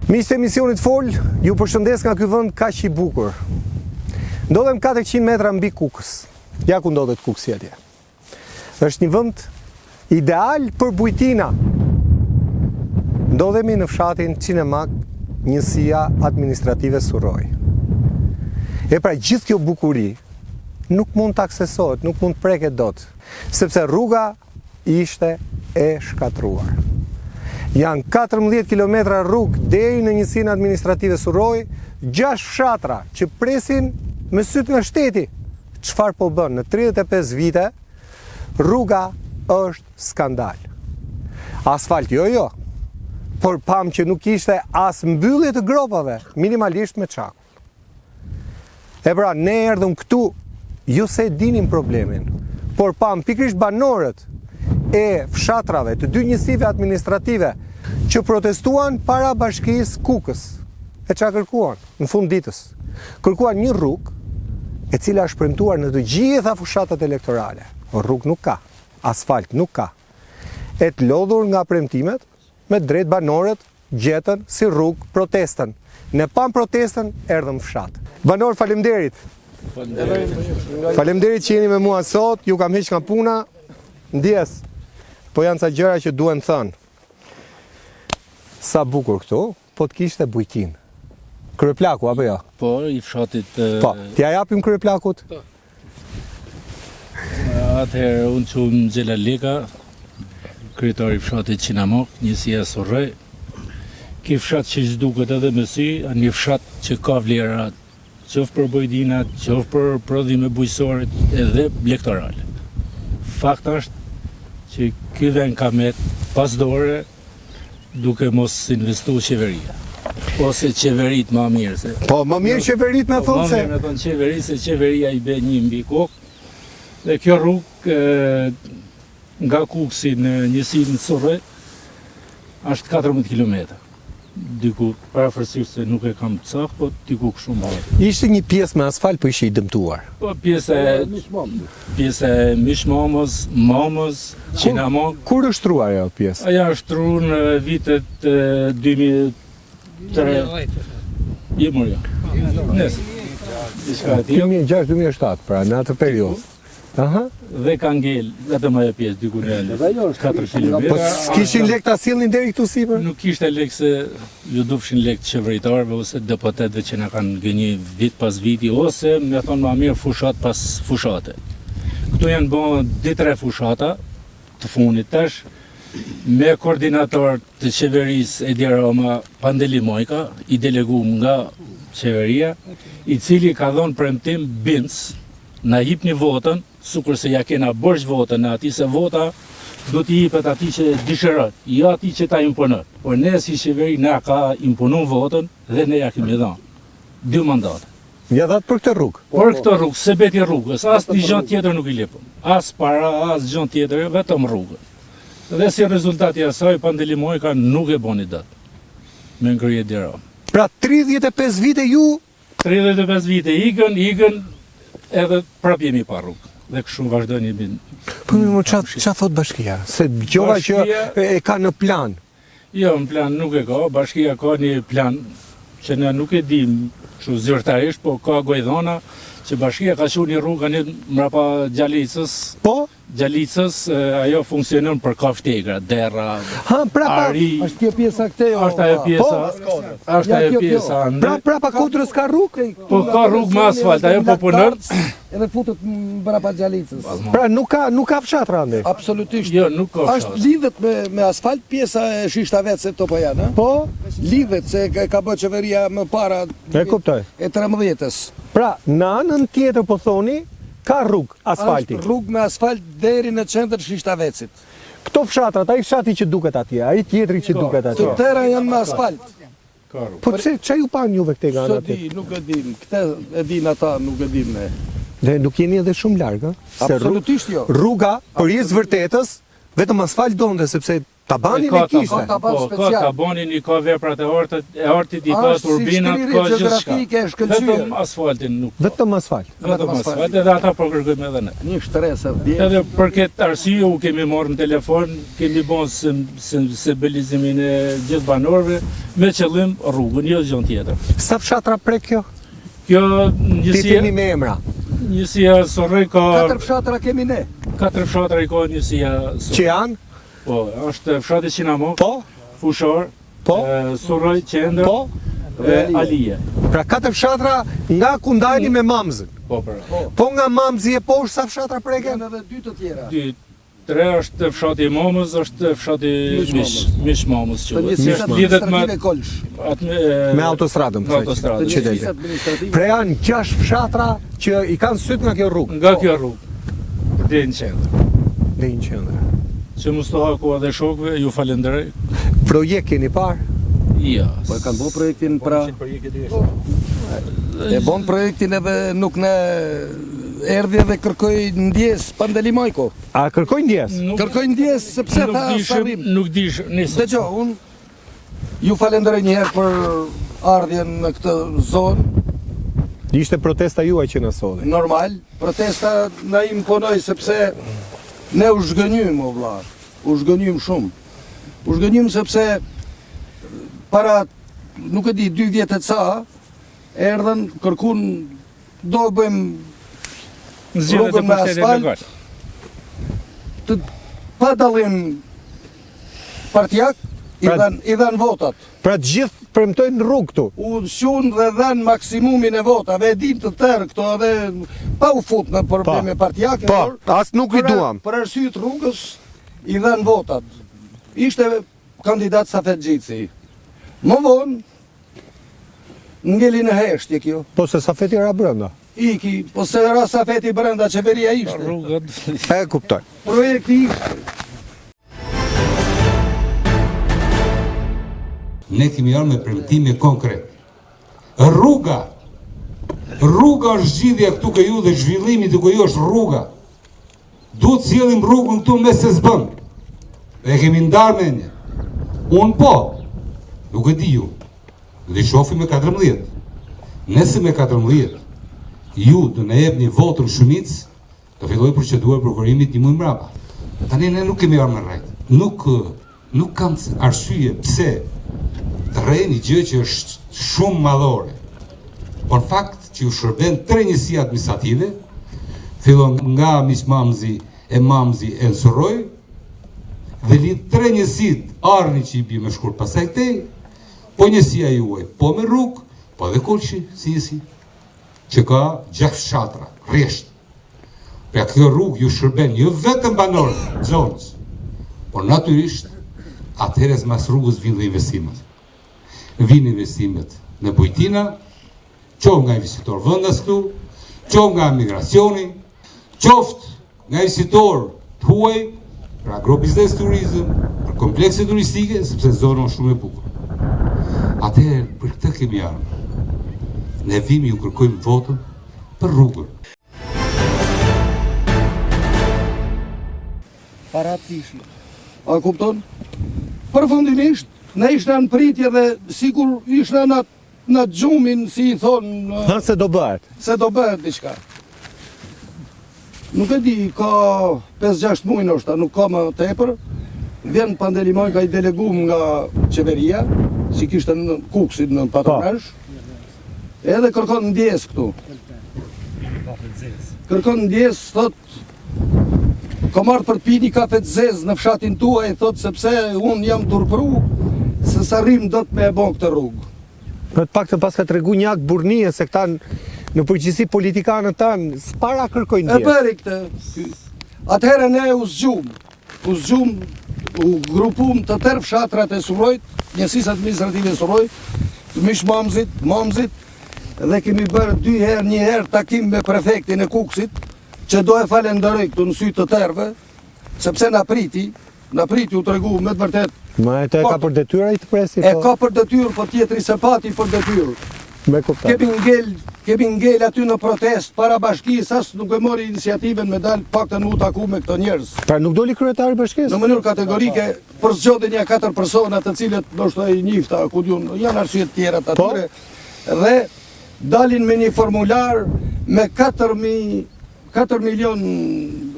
Miqtë e emisionit Fol, ju përshëndes nga ky vend kaq i bukur. Ndodhem 400 metra mbi Kukës. Ja ku ndodhet Kuksi atje. Është një vend ideal për bujtina. Ndodhemi në fshatin Cinemak, njësia administrative Surroj. E pra gjithë kjo bukuri nuk mund të aksesohet, nuk mund të preket dot, sepse rruga ishte e shkatruar. Janë 14 km rrugë deri në njësinë administrative Surroj, 6 fshatra që presin me syt nga shteti. Çfarë po bën? Në 35 vite, rruga është skandal. Asfalt jo, por pam që nuk ishte as mbyllje të gropave, minimalisht me çakull. E pra, ne erdhëm këtu, ju se dinim problemin, por pam pikërisht banorët e fshatrave të dy njësive administrative që protestuan para bashkisë Kukës. E çfarë kërkuan? Në fund ditës, kërkuan një rrugë e cila është premtuar në të gjitha fushatat elektorale. Por rrugë nuk ka, asfalt nuk ka. E të lodhur nga premtimet, me drejt banorët gjetën si rrugë protestën. Ne pam protestën, erdhëm fshat. Banor, faleminderit. Faleminderit që jeni me mua sot, ju kam heq nga puna, ndjes. Po janë ca gjëra që duhen thënë. Sa bukur këtu, po të kishte bujtin. Kryeplaku apo jo? Po, i fshatit... Po, t'ja japim kryeplakut? Atëherë unë qumë Gjela Leka, kryetari i fshatit Cinemak, njësia Surroj. Ki fshat që zhduket edhe me sy, një fshat që ka vlera, qoftë për bujdinat, qoftë për prodhime bujqësore edhe elektorale. Fakt është që ky vend ka met pas dore duke mos investu qeveria. Ose qeverit ma mirë se... Po, më mirë qeverit me thonë se... Ma mirë me thonë qeverit se qeveria i be një mbi kokë. Dhe kjo rrugë nga Kuksi në njësinë Surroj është 14 km. Diku parafërsisht se nuk e kam cak, po diku kështu mbaj. Ishte një pjesë me asfalt, po ishte i dëmtuar. Po pjesë e Mishmamës, Mamës, Cinemak. Kur është truar ajo pjesë? Aja është truar në vitet 2003. Jemurja. Nesë. 2006-2007, pra në atë periudhë. Aha. Dhe ka ngel, vetëm ajo pjesë diku në 4 km. Po s'kishin lek ta sillnin deri këtu sipër? Nuk kishte lek se ju dufshin lek qeveritarëve ose deputetëve që na kanë gënjë vit pas viti, ose me thonë ma mirë fushat pas fushate. Këtu janë bën 2-3 fushata të fundit tash me koordinator të qeverisë Edi Rama Pandeli Mojka, i deleguar nga qeveria, i cili ka dhënë premtim binc na jip një votën, sukur se ja kena bërsh votën në ati, se vota do t'i jipet ati që dëshiron, jo ati që ta imponon. Por ne si qeveri na ka imponon votën dhe ne ja kemi dhënë 2 mandate. Ja dhatë për këtë rrugë? Për këtë rrugë, se beti rrugës, as një gjën tjetër nuk i lipëm. As para, as gjën tjetër, vetëm rrugën. Dhe si rezultati asaj, Pandeli Mojka nuk e boni datë me ngërje dira. Pra 35 vite ju? 35 vite ikën, edhe prap jemi pa rrugë. Dhe kështu vazhdojnë i binë. Po më qa thot bashkia? Se gjova që e ka në plan? Jo, në plan nuk e ka. Bashkia ka një plan që ne nuk e dim kështu zyrtarisht, po ka gojdhona që bashkia ka qenë një rrugë një mrapa Gjalicës. Po? Gjalicës, ajo funksionon për kaftegra, derra, ari. Është kjo pjesa këte? Është ajo pjesa. Është ajo pjesa. Prapa Kodrës ka rrugë? Po ka rrugë me asfalt, ajo po punon. Edhe futet mbrapa Gjalicës. Pra nuk ka fshatra ande? Absolutisht. Jo, nuk ka është lidhet me asfalt pjesa e Shishtavecit to po janë, po? Lidhet se ka bërë qeveria më para e kuptoj. E 13-s. Pra, në anën tjetër po thoni, ka rrugë asfalti. Është rrugë me asfalt deri në qendër Shishtavecit. Këto fshatrat, ai fshati që duket atje, ai tjetri që duket atje. Të tëra janë me asfalt. Po ç'a ju pan juve këtej nga atje? Nuk e dim, këtë e din ata, nuk e dim ne. Dhe nuk jeni edhe shumë larg, ëh? Absolutisht jo. Rruga, për hir të vërtetës, vetëm asfalt donte sepse Tabanin Ka e kishte. taban. Taban ka special. tabanin, i ka veprat e artit, i ka Është si turbinat, shtriri ka gjithçka. geografike e shkëlqyer. Vetëm asfaltin nuk. Vetëm asfalt. Vetëm asfalt. asfalt, edhe ata po kërkojmë edhe ne. Një shtresë vjetë. Edhe për këtë arsye u kemi marrë në telefon, kemi bën sensibilizimin e gjithë banorëve me qëllim rrugën, jo gjë tjetër. Sa fshatra prek kjo? Kjo Ti thini me emra. njësia Sorroj ka 4 fshatra kemi ne. 4 fshatra i ka njësia Sorroj. Që janë? Po, është fshati Qinamo, Po? Fushor, Po? Sorroj, Qendër, Po? dhe Alije. Pra 4 fshatra nga ku ndajni me Mamzën. Po, pra. Po nga Mamzi e poshtë sa fshatra preken? Janë edhe 2 të tjera. 2, 3 është fshati Momës, është fshati Mish Momës Të quhet. njësisë Lidhet me administrative Kolsh. atë Me autostradën. me autostradën. Të Qyteti. njësisë administrative. Pra janë 6 fshatra që i kanë syt nga kjo rrugë. Nga kjo rrugë, deri në qendër. Dhe në qendër. Që mos të haku edhe shokëve, ju falenderoj. Projekt keni parë? Ja. Po e kanë bo projektin pra... E bon projektin edhe nuk në erdhje dhe kërkoj ndjes Pandelimojko. A kërkoj ndjes? Kërkoj ndjes sepse tha sarim. Nuk dish, nisë. Dëgjo, unë ju falenderoj një herë për ardhjen në këtë zonë. Ishte protesta juaj që na solli. Normal, protesta na imponoj sepse ne u zhgënjym o vlla. U zhgënjym shumë. U zhgënjym sepse para, nuk e di, 2 vjetë e ca, erdhen kërkun do bëjmë Zgjedhjet e rrugën me pushtetit asfalt. lokal. të pa dallim partijak, Pra- i dhan votat. Pra të gjithë premtojnë rrugë këtu. U shunë dhe dhan maksimumin e votave, e din të tërë këto edhe pa u fut në probleme partijake. Po, as nuk i duam. Për arsye të rrugës i dhan votat. Ishte kandidat Safet Xhici. Më vonë ngeli në heshtje kjo. Po se sa feti era brenda. Iki, po se ra Safeti brenda qeveria ishte. Rrugët. E kuptoj. Projekti ishte. Ne kemi arë me premtime konkret. Rruga është zgjidhja këtu ke ju dhe zhvillimi të ju është rruga. Duhet sjellim rrugën këtu me se s'bën. Dhe kemi ndarë me një. Unë po, nuk e di ju. Dhe shofi me 14. Nëse me 14, ju të ne jepni votën shumicë, të filloj procedura prokurimit një muaj mbrapa. Tani ne nuk kemi arë me rrejt. Nuk kam arsye pse të rrejë një gjë që është shumë madhore. Por fakt që ju shërben 3 njësi administrative, fillon nga Miq Mamzi e në Sorroj, dhe lidh 3 njësit Arni që i bi me shkurt pasaj këtej, po njësia juaj, po me rrugë, po edhe Kolshi si njësi, që ka 6 fshatra, rresht. Pra kjo rrugë ju shërben jo vetëm banorë, zonës, por natyrisht, atëherës mas rrugës vinë dhe investimet. Vinë investimet në Bujtina, qoftë nga investitor vëndas këtu, qoftë nga migracioni, qoftë nga investitor të huaj, për agrobiznes turizm, për komplekse turistike, sepse zonë është shumë e bukur. Atëherë, për këtë kemi armë. Ne vimi ju kërkojmë votën për rrugën. A kupton? Përfundimisht, ne ishte në pritje dhe sigur ishte në gjumin, si i thonë, Thënë se do bëhet. se do bëhet diçka. Nuk e di, ka 5-6 muaj ndoshta, nuk ka më tepër. Vjen Pandelimojka i delegum nga qeveria, si kishte në Kuksit në patronazh. Edhe kërkon ndjes këtu. Kërkon ndjes, thot, ka marrë për të pi një kafe të zezë në fshatin tuaj, thot, sepse unë jam turpru, se sa rrim do të me e bon këtë rrugë. Për të pak të pas ka të regu një akë burnie se këta në përgjithësi politikanët tanë s'para kërkojnë E ndjes. bëri këtë. Atëherë ne u zgjum, u grupum të tërë fshatrat e Sorrojt, njësisë administrative e Sorrojt, të Miq Mamzit, dhe kemi bërë 2 herë, 1 herë takim me prefektin e Kuksit, që do e falenderoj këtu në sy të tërëve, sepse na priti u tregu me të vërtet. Ma e të e ka për detyra i të presi, E po ka për detyrë, po tjetri se pati për detyrë. me kuptat. Kemi ngel kemi ngel aty në protest para bashkisë, as nuk e mori iniciativën me dal paktën u taku me këto njerëz. Pra nuk doli kryetari i bashkisë? Në mënyrë kategorike për zgjodhjen e 4 persona të cilët ndoshta i njifta, ku diun, janë arsye të tjera të atyre. Dhe dalin me një formular me 4 milion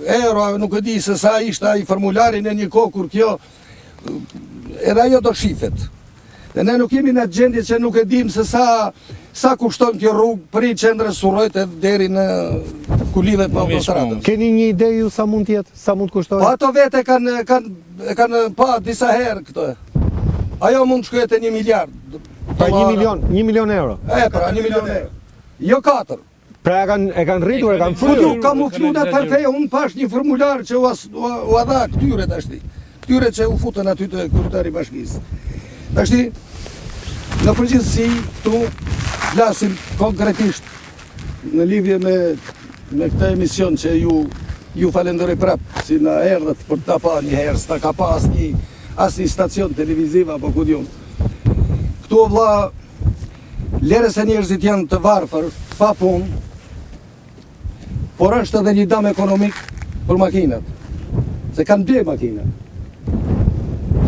euro, nuk e di se sa ishte ai formulari në një kohë kur kjo edhe ajo do shifet. Dhe ne nuk jemi në gjendje që nuk e dim se sa kushton kjo rrugë prej qendrës Surrojt deri në ku lidhet me autostradën. Keni një ide ju sa mund të jetë, sa mund të kustojë? Po ato vete kanë pa disa herë këto. Ajo mund të shkojë te 1 miliard. Pra 1 milion euro. Pra 1 milion euro. Jo 4. Pra e kanë rritur, e kanë Po fryrë. ju kam u fluta perfeja, unë pash një formular që u dha këtyre tashti. Këtyre që u futën aty të kryetari i bashkisë. Tashti, në përgjithësi, këtu flasim konkretisht në lidhje me këtë emision që ju falenderoj prapë, si na erdhët për ta pa një herë, s'ta ka pa asnjë stacion televiziv apo ku diun. Këtu o vlla, lere se njerëzit janë të varfër, pa punë, por është edhe një dam ekonomik për makinat, se kanë ble makinat.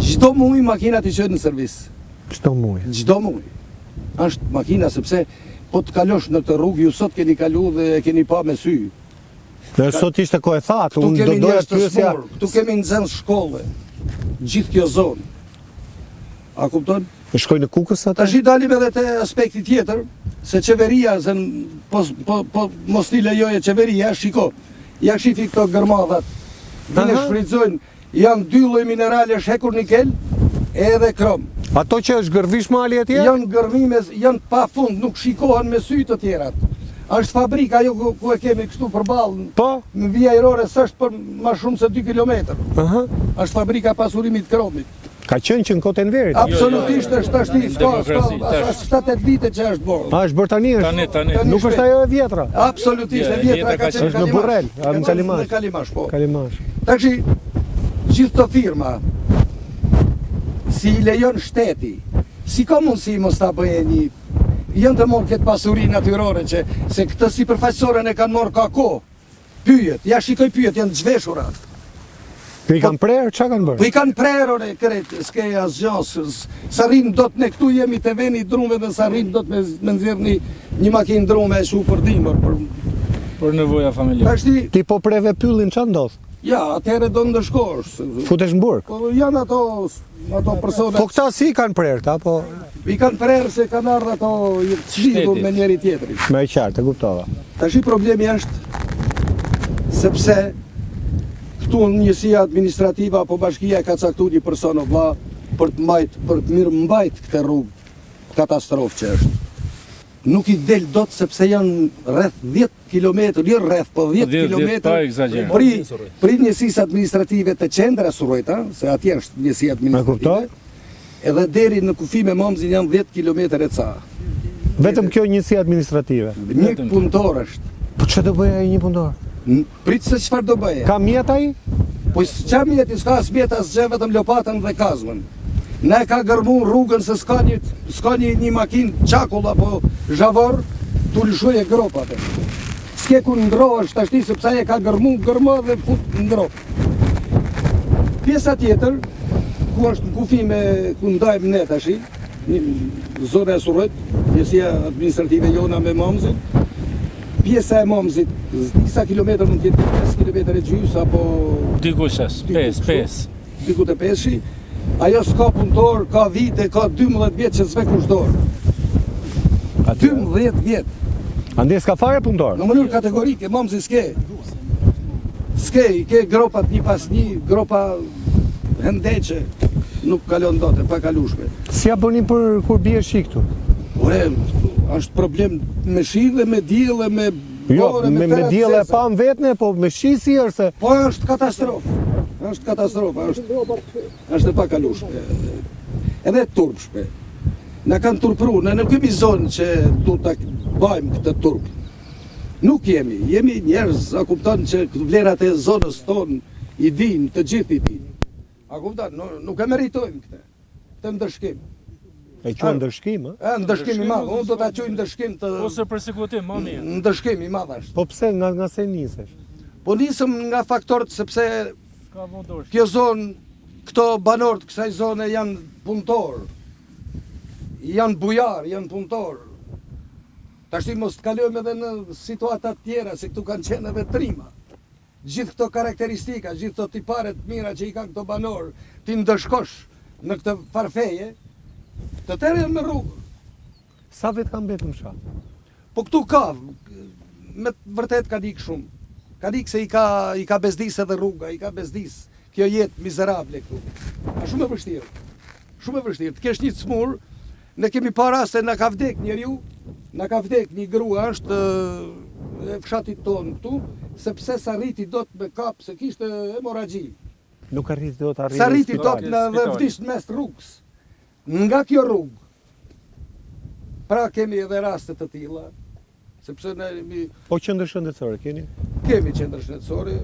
Çdo muaj makinat i çojnë në servis. Çdo muaj. Çdo muaj. Është makina sepse po të kalosh në këtë rrugë, ju sot keni kalu dhe e keni pa me sy. Dhe sot ishte kohë e thatë, Këtu unë do kemi doja njerëz të të pyesja. smur, këtu kemi nxënës shkolle. Gjithë kjo zonë. A kupton? Shkoj në Kukës atë? Tash i dalim edhe te aspekti tjetër, se qeveria, po mos t'i lejoje qeveria, shiko, ja shifi këto gërmadhat, vine Aha. shfrytëzojnë, janë 2 lloj mineralesh, hekur nikel edhe krom. Ato që është gërvish mali atje? Janë gërmime, janë pa fund, nuk shikohen me sy të tjerat. Është fabrika ajo ku e kemi kështu përballë, Po. në vija Irore s'është për ma shumë se 2 kilometër. Aha. Është fabrika pasurimit kromit. Ka qenë që në Kotë e Enverit. Absolutisht është tashti, Demokraci, tash. 7-8 vite që është bërë. A është bërë tani është? Tani. Tani Nuk është ajo e vjetra. Absolutisht, e vjetra ka qenë është në Burrel, në Kalimash. Në Kalimash, po. Kalimash. Tashi, gjithë të firma, si i lejon shteti, si ka mundësi mos ta bëje një, janë të morë këtë pasuri natyrore që, se këtë si përfaqësorën e kanë morë ka kohë, pyjet, ja shikoj pyjet, janë të zhveshura. Po i kanë prerë, çka kanë Po bërë? i kanë prerë e kretë, s'ke asgjë, sa rrinë do të ne këtu jemi të veni drumve dhe sa rrinë do të me nxirrni një makinë drume e shu për dimër. Për nevoja familjare. Tashti, Ti po preve pyllin, ç'a ndodh? ja, atëherë do ndëshkosh. Futesh në burg. Po janë ato persona. Po këta si kanë prerë, ta po I kanë prerë se kanë ardhur ato i lidhur me njëri tjetrin. me e qartë, e kuptova. Tashi problemi është sepse këtu njësia administrativa apo bashkia ka caktuar një person o vlla për të mirë mbajt këtë rrugë katastrofë që është. Nuk i del dot sepse janë rreth 10 kilometër, jo rreth, po 10 10 kilometër pa egzagerim. pri njësisë administrative të qendra Surrojt, se atje është njësia administrative. Edhe deri në kufi me Momzin janë 10 kilometër e ca. Vetëm kjo njësi administrative. Një punëtor është. Po ç'a do bëja ai një punëtor? Prit se çfarë do bëje? Ka mjet ai? Po ç'a mjeti, s'ka as mjet as gjë, vetëm lopatën dhe kazmën. Ne ka gërmu rrugën se s'ka një makinë çakull apo zhavor tu lëshoje gropat. S'ke ku ndrohesh tashti sepse ai e ka gërmu dhe fut ndro. Pjesa tjetër, ku është në kufi me ku ndajmë ne tashi, zona e Surrojt, njësia administrative jona me Momzin, pjesa e Momzit, disa kilometër mund të jetë 5 kilometër e gjys apo Diku shes, 5. diku të 5-shi, ajo s'ka punëtor, ka vite, ka 12 vjetë që s've kushdor. 12 vjetë. Ande s'ka fare punëtor. Në mënyrë kategorike, Momzi s'ke. S'ke, i ke gropat një pas një, gropa hendeqe, nuk kalon dot, e pa kalushme. Si ja bëni për kur bie shi këtu? Ore, është problem me shi dhe me diell dhe me Jo, bore, me tëra diell e cesa. pam vetën, po me shi si është se Po është katastrofë. Është katastrofë, është e pa kalushme. Edhe turpshme. Na kanë turpru, ne nuk kemi zonë që du ta bëjmë këtë turp. Nuk jemi njerëz, a kupton që vlerat e zonës tonë i dinë, të gjithë i dinë. A kupton, nuk e meritojmë këtë ndëshkim. E që ndërshkim, Ndërshkim i madh, unë do ta quaj ndërshkim të Ose përsekutim, më mirë. ndërshkim i madh është. Po pse nga se nisesh? Po nisëm nga faktorët sepse Ka vendosh. kjo zonë, këto banorët kësaj zone janë punëtor, janë bujar, janë punëtor. Tashti mos të kalojmë edhe në situata tjera, se këtu kanë qenë edhe trima. Gjithë këto karakteristika, gjithë këto tipare të mira që i kanë këto banorë, ti ndëshkosh në këtë farfeje, të tërë janë në rrugë. Sa vetë kam betë në fshat? Po këtu ka, me të vërtet ka dikë shumë. Ka dikë se i ka bezdis edhe rruga, i ka bezdis kjo jetë mizerable këtu. A shumë e vështirë. Shumë e vështirë. Të kesh një cmur, ne kemi para se na ka vdek njeriu, na ka vdek një grua është e fshatit tonë këtu, sepse sa rriti dot me kap se kishte hemorragji. Nuk arriti do të arriti. Sa rriti dot spitali, në dhe spitali. vdish në mes rrugës. Nga kjo rrugë. Pra kemi edhe raste të tilla, sepse ne Po qendër shëndetësore keni? kemi qendër shëndetësore,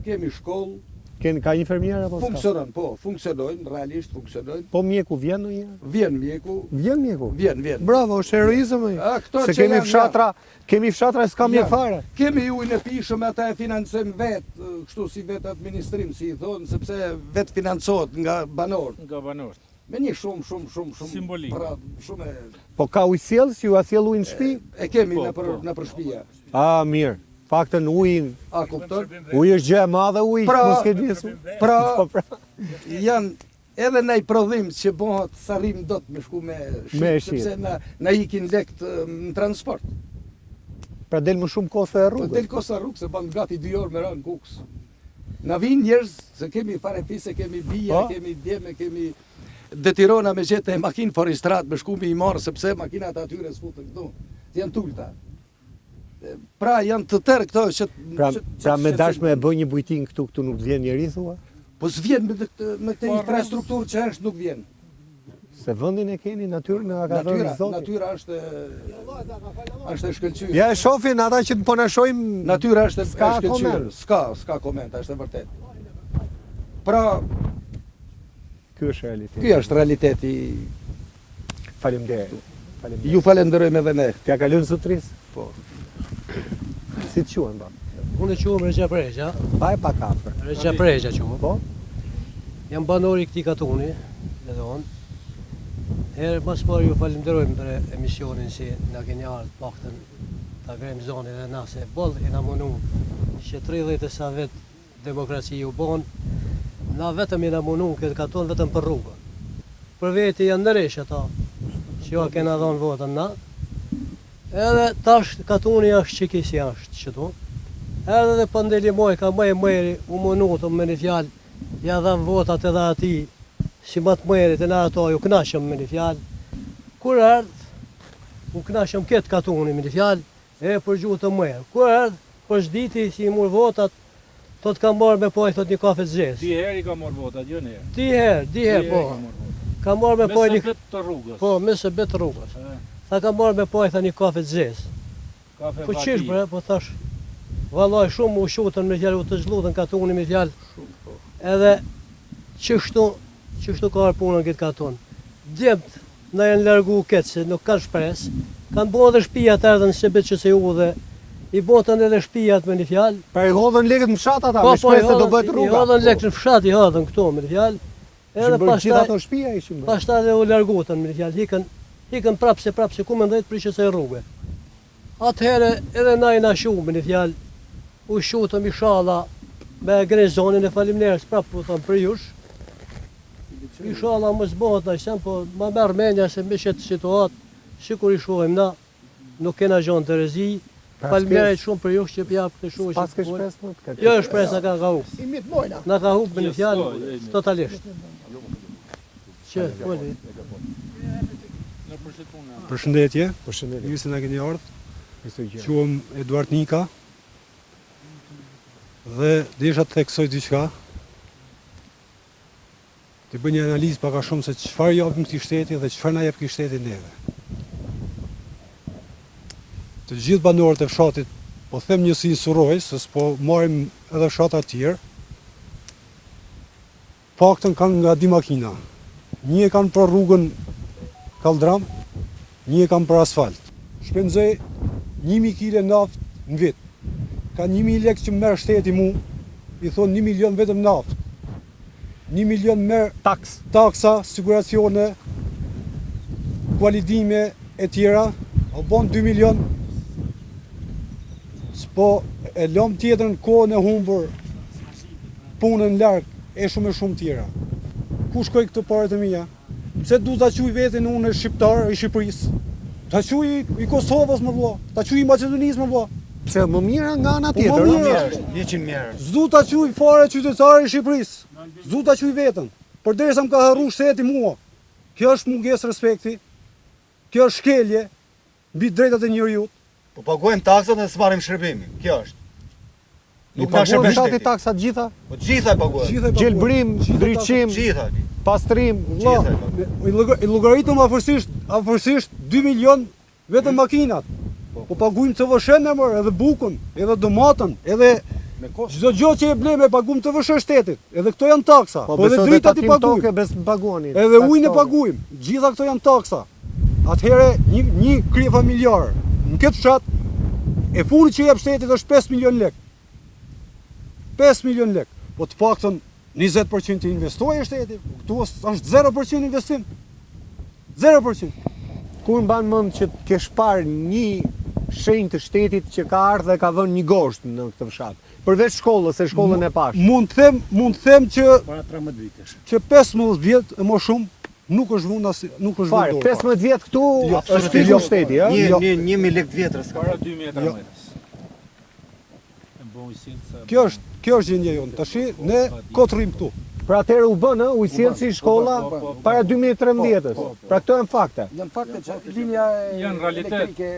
kemi shkollë, Keni ka infermier apo s'ka? funksionon, po, funksionojnë, realisht funksionojnë. Po mjeku vjen ndonjëherë? Vjen mjeku, Vjen mjeku. vjen. Bravo, është heroizëm ai. A, këto Se që kemi janë, fshatra e s'ka mjek fare. Kemi ujnë e pishëm, ata e financojmë vetë, kështu si vetë administrim, si i thonë, sepse vetë financohet nga banorët. Nga banorët. Me një shumë Simbolik. pra, shumë Po ka ujësjellës, ju a sjell ujë në shtëpi? e kemi Po, në për shtëpia. Ah, mirë. Faktën uji, A kupton? uji është gjë e madhe uji, Pra- mos ke disu. Pra, Po pra. janë edhe në prodhim që bëhet sa rrim dot me shku me Me shit, sepse shit. na ikin lekt në transport. Pra del më shumë kohë se e Po rrugës. del kosa rrugë se ban gati 2 orë me ranë kuks. Na vinë njerëz se kemi fare fise, kemi bija, Po? kemi djeme, kemi detirona me gjete e makinë forestrat me shku me i marë sepse makinat atyre s'futën këtu. Janë tulta. Pra janë të tërë këto që Pra me dashme e bëj një bujtin këtu nuk vjen njeri thua? po s'vjen me këtë infrastrukturë që është nuk vjen. Se vendin e keni, natyrën nga ka dhënë Zoti. Natyra është e shkëlqyer. Ja e shohin ata që po na shohim. Natyra është e S'ka shkëlqyer. koment. S'ka koment, është e vërtet. Pra, Ky është realiteti. ky është realiteti. Faleminderit. Faleminderit. Ju falenderojmë edhe ne. T'ja kalon zotris? Po. Si të quhen ba? Unë quhem Regja Preja, Pa e pa kapër. Regja Preja quhem. Po? Jam banori i këtij katuni, le thon. Herë mas parë ju falenderojmë për emisionin që na keni ardhur paktën ta vëmë zonin e na se boll e na munu që 30 e sa vet demokraci u bon, na vetëm i na munu këtë katon vetëm për rrugën. Për veti janë ndërresh ata që ju kena dhënë votën na. Edhe tash katuni është që kisi është qëtu. Edhe dhe pandeli moj ka mëri u mënutë me një fjalë, ja dham votat edhe ati, si më të mërit e na ato ju knashëm me një fjalë. Kur ardh, u knashëm këtë katuni me një fjalë, e për gjuhë të mërë. Kur ardh, për shditi si i mur votat, thot ka marrë me poj, thot një kafe të zezë. Ti herë i ka marrë votat, jo një herë. Di herë, po. ka marrë votat. Ka marrë me poj Me një... sekret të rrugës. Po, me se betë rrugës. E, Tha ka marrë me poj, tha një kafe të zezë. Kafe Po vati. qish bre, po thash, vallaj shumë u shutën me fjalë, u të zhlutën katuni me fjalë. Edhe qështu ka arë punën këtë katon. Djemt na janë largu këtë se nuk kanë shpresë. Kanë bo edhe shpijat erdhen se betë që se u dhe i botën edhe shpijat me një fjalë. Pra i hodhën lekët në fshat ata, Po, me shpresë se do bëhet i rruga. hodhën lekë në fshat, i hodhën këto me një fjalë. Edhe Edhe bërë gjithë pastaj ato shtëpia ishin bërë. pastaj edhe u largutën me një fjalë. Hikën prapse ku mendojt prishë se rrugë. Atëherë edhe na i na shumë me një fjalë. U shutëm inshallah me grezonin e faleminderit prapë po them për jush. Inshallah mos bëhet asgjë, po ma merr mendja se me këtë situatë, sikur i shohim na, nuk kena gjon të rezi. Faleminderit shumë për jush që jap këtë shoqë. Pas ke shpresë më të këtë. Jo, shpresë na ka hup. Na ka hup me një fjalë totalisht. Që, voli. Në përshëtuna. Përshëndetje, Përshëndetje. mirë se na keni ardhur. Ishte gjë. Quhem Eduard Nika. Dhe desha të theksoj diçka. Të bëj një analizë pak a shumë se çfarë japim këtij shteti dhe çfarë na jep ky shteti neve. Të gjithë banorët e fshatit, po them njësi Surroj, se s'po marrim edhe fshata të tjerë, paktën kanë nga di makina. Një e kanë për rrugën kaldram, një e kam për asfalt. Shpenzoj 1000 kg naftë në vit. Ka 1000 lekë që më merr shteti mu, i thonë 1 milion vetëm naftë. 1 milion merr taksa, siguracione, kualidime e tjera, o bon 2 milion. S'po e lom tjetër në kohën e humbur, punën larg, e shumë tjera. Ku shkoj këtë parët e mia? Pse du ta quj veten unë shqiptar i Shqipërisë? Ta quj i Kosovës më vlla, ta quj i Maqedonisë më vlla. Pse më mirë nga ana Po tjetër? më mirë, 100 mirë. s'du ta quj fare qytetar i Shqipërisë. S'du ta quj veten. Përderisa më ka harru shteti mua. Kjo është mungesë respekti. Kjo është shkelje mbi drejtat e njeriut. Po paguajmë taksat dhe s'marrim shërbimin. Kjo është. I Nuk na paguon shërben fshati shteti. taksat gjitha? Po gjitha e paguajmë. Gjithë e paguajmë. Gjelbrim, Gjithë ndriçim, Gjitha. pastrim. Vlla, Gjithë i llogaritëm afërsisht 2 milion vetëm makinat. Po paguajmë TVSH-n e mërë, edhe bukën, edhe domatën, edhe çdo gjë që e blem e paguajmë TVSH shtetit. Edhe këto janë taksa. Po edhe dritat i paguajmë. paguani. Edhe ujin e paguajmë. Gjitha këto janë taksa. Atëherë një krye familjar në këtë fshat e funi që jep shtetit është 5 milion lek. 5 milion lek. Po të paktën 20% investojë shteti. Këtu është 0% investim. 0%. Kur mban mend që ke shpar një shenjë të shtetit që ka ardhur dhe ka dhënë një gosht në këtë fshat. Përveç shkollës, se shkollën e pash. Mund të them që Para 13 vitesh. që 15 vjet e më shumë nuk është vënë nuk është Fare, vënë. 15 vjet këtu Jo, është fiku shteti, ëh? 1000 lekë vjetrës. Para 2013. E bën si Kjo është gjendja jonë. Tashi ne kotrim këtu. Pra atëherë u bën, u sjellsi shkolla para 2013-s. Pra këto janë fakte. Janë fakte që linja Janë realitet. elektrike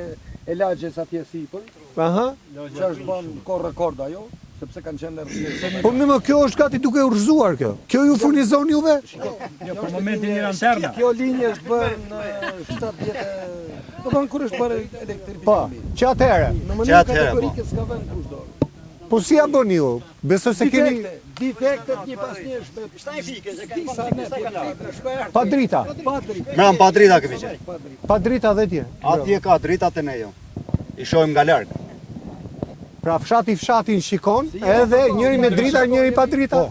e lagjes atje sipër, Aha. që është bën ko rekord ajo, sepse kanë qenë Po më kjo është gati duke urrëzuar kjo. Kjo ju furnizon juve? Jo, për momentin një lanterna. Kjo linje është bërë në 7 vjetë, do të thonë kur është bërë elektrifikimi. Po, që atëherë. Në Që mënyrë atëherë, kategorike s'ka vend kushdo. Po si ja bën ju? Besoj se keni Defektet një pas njësh me disa net, pa drita. pa dritë. Mram pa drita kemi qenë. Pa drita dhe tje. Atje ka dritat e ne jo. I shohim nga larg. Pra fshatin shikon, edhe njëri me drita, njëri pa drita.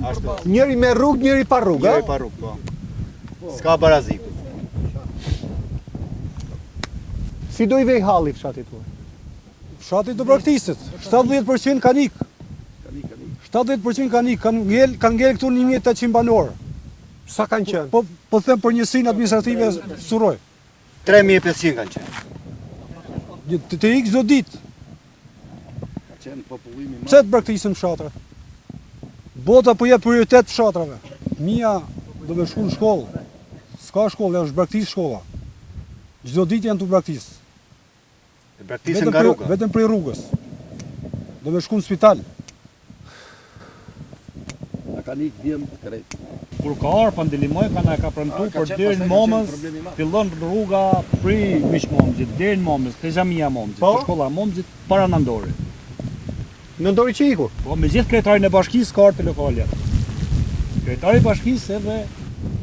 Ashtu. Njëri me rrugë, njëri pa rrugë, Jo i ëh? pa rrugë, po. S'ka barazik. Si do i vej halli fshatit tuaj? Fshati do braktiset. 70% kanë ik. 70% kanë ik, kanë ngel këtu 1800 banor. Sa kanë qenë? Po them për njësinë administrative Surroj. 3500 kanë qenë. Të ik çdo ditë. Qenë popullimi Pse të braktisën fshatrat? Bota po jep prioritet fshatrave. Mia do me shku në shkollë. S'ka shkollë, është braktis shkolla. Çdo ditë janë të braktis. E braktisën nga rruga. Vetëm për rrugës. Do me shku në spital. na kanë ikë djem krejt. Kur ka arë Pandelimoj, ka premtu për deri në Momës, fillon rruga prej Miqmomzit, deri në Momës, te xhamia e Momzit, Po? te shkolla e Momzit, para Nëndori. Në ndori që iku. Po me gjithë kretarin e bashkisë ka arë të lokale. Kretari i bashkisë edhe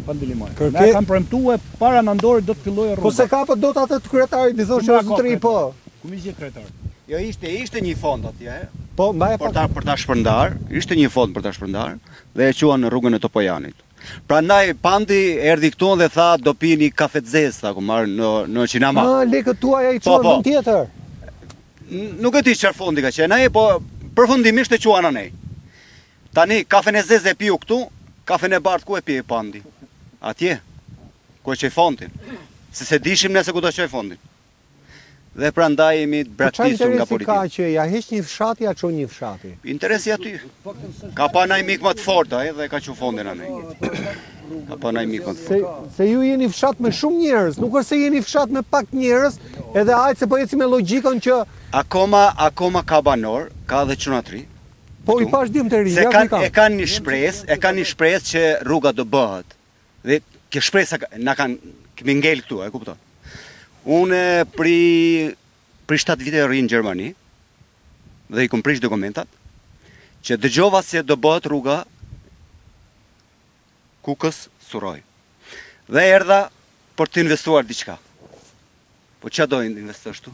Pandelimoj. Kërke- Ne kam premtuar para Nëndorit do të fillojë rruga. Po se kapët do të atë të kryetarit, i thoshë Ka zotëri, po. Ku mi gjithë kretar. Jo ishte një fond atje, Po, mbaje pa. për ta shpërndar, ishte një fond për ta shpërndar dhe e quan në rrugën e Topojanit. Prandaj Pandi erdhi këtu dhe tha do pini kafe të zezë, tha ku marr në Qinama. Ah, lekët tuaja i Po, çon po. vend tjetër. Nuk e di çfarë fondi ka qenë ai, po përfundimisht e quan anej. Tani kafen e zezë e piu këtu, kafen e bardhë ku e pije Pandi? Atje. Ku e çoj fondin? Se dishim ne se ku do çoj fondin. Dhe prandaj jemi të Po çfarë braktisur nga interesi ka politika. që ja heq një fshati, ja çon një fshati? Interesi aty. Ka pa naj mik më të fortë ai dhe ka çu fondin anej. Ka pa naj mik më të fortë. Se ju jeni fshat me shumë njerëz, nuk është se jeni fshat me pak njerëz, edhe hajtë se po eci me logjikën që Akoma ka banor, ka dhe çunatri. po i pash dim të ri, Se ja e kanë një shpresë që rruga do bëhet. Dhe kjo shpresa na kanë kemi ngel këtu, e kupton. Unë pri 7 vite rri në Gjermani dhe i kom prish dokumentat që dëgjova se do bëhet rruga Kukës Surroj. Dhe erdha për të investuar diçka. Po ç'a do investosh tu?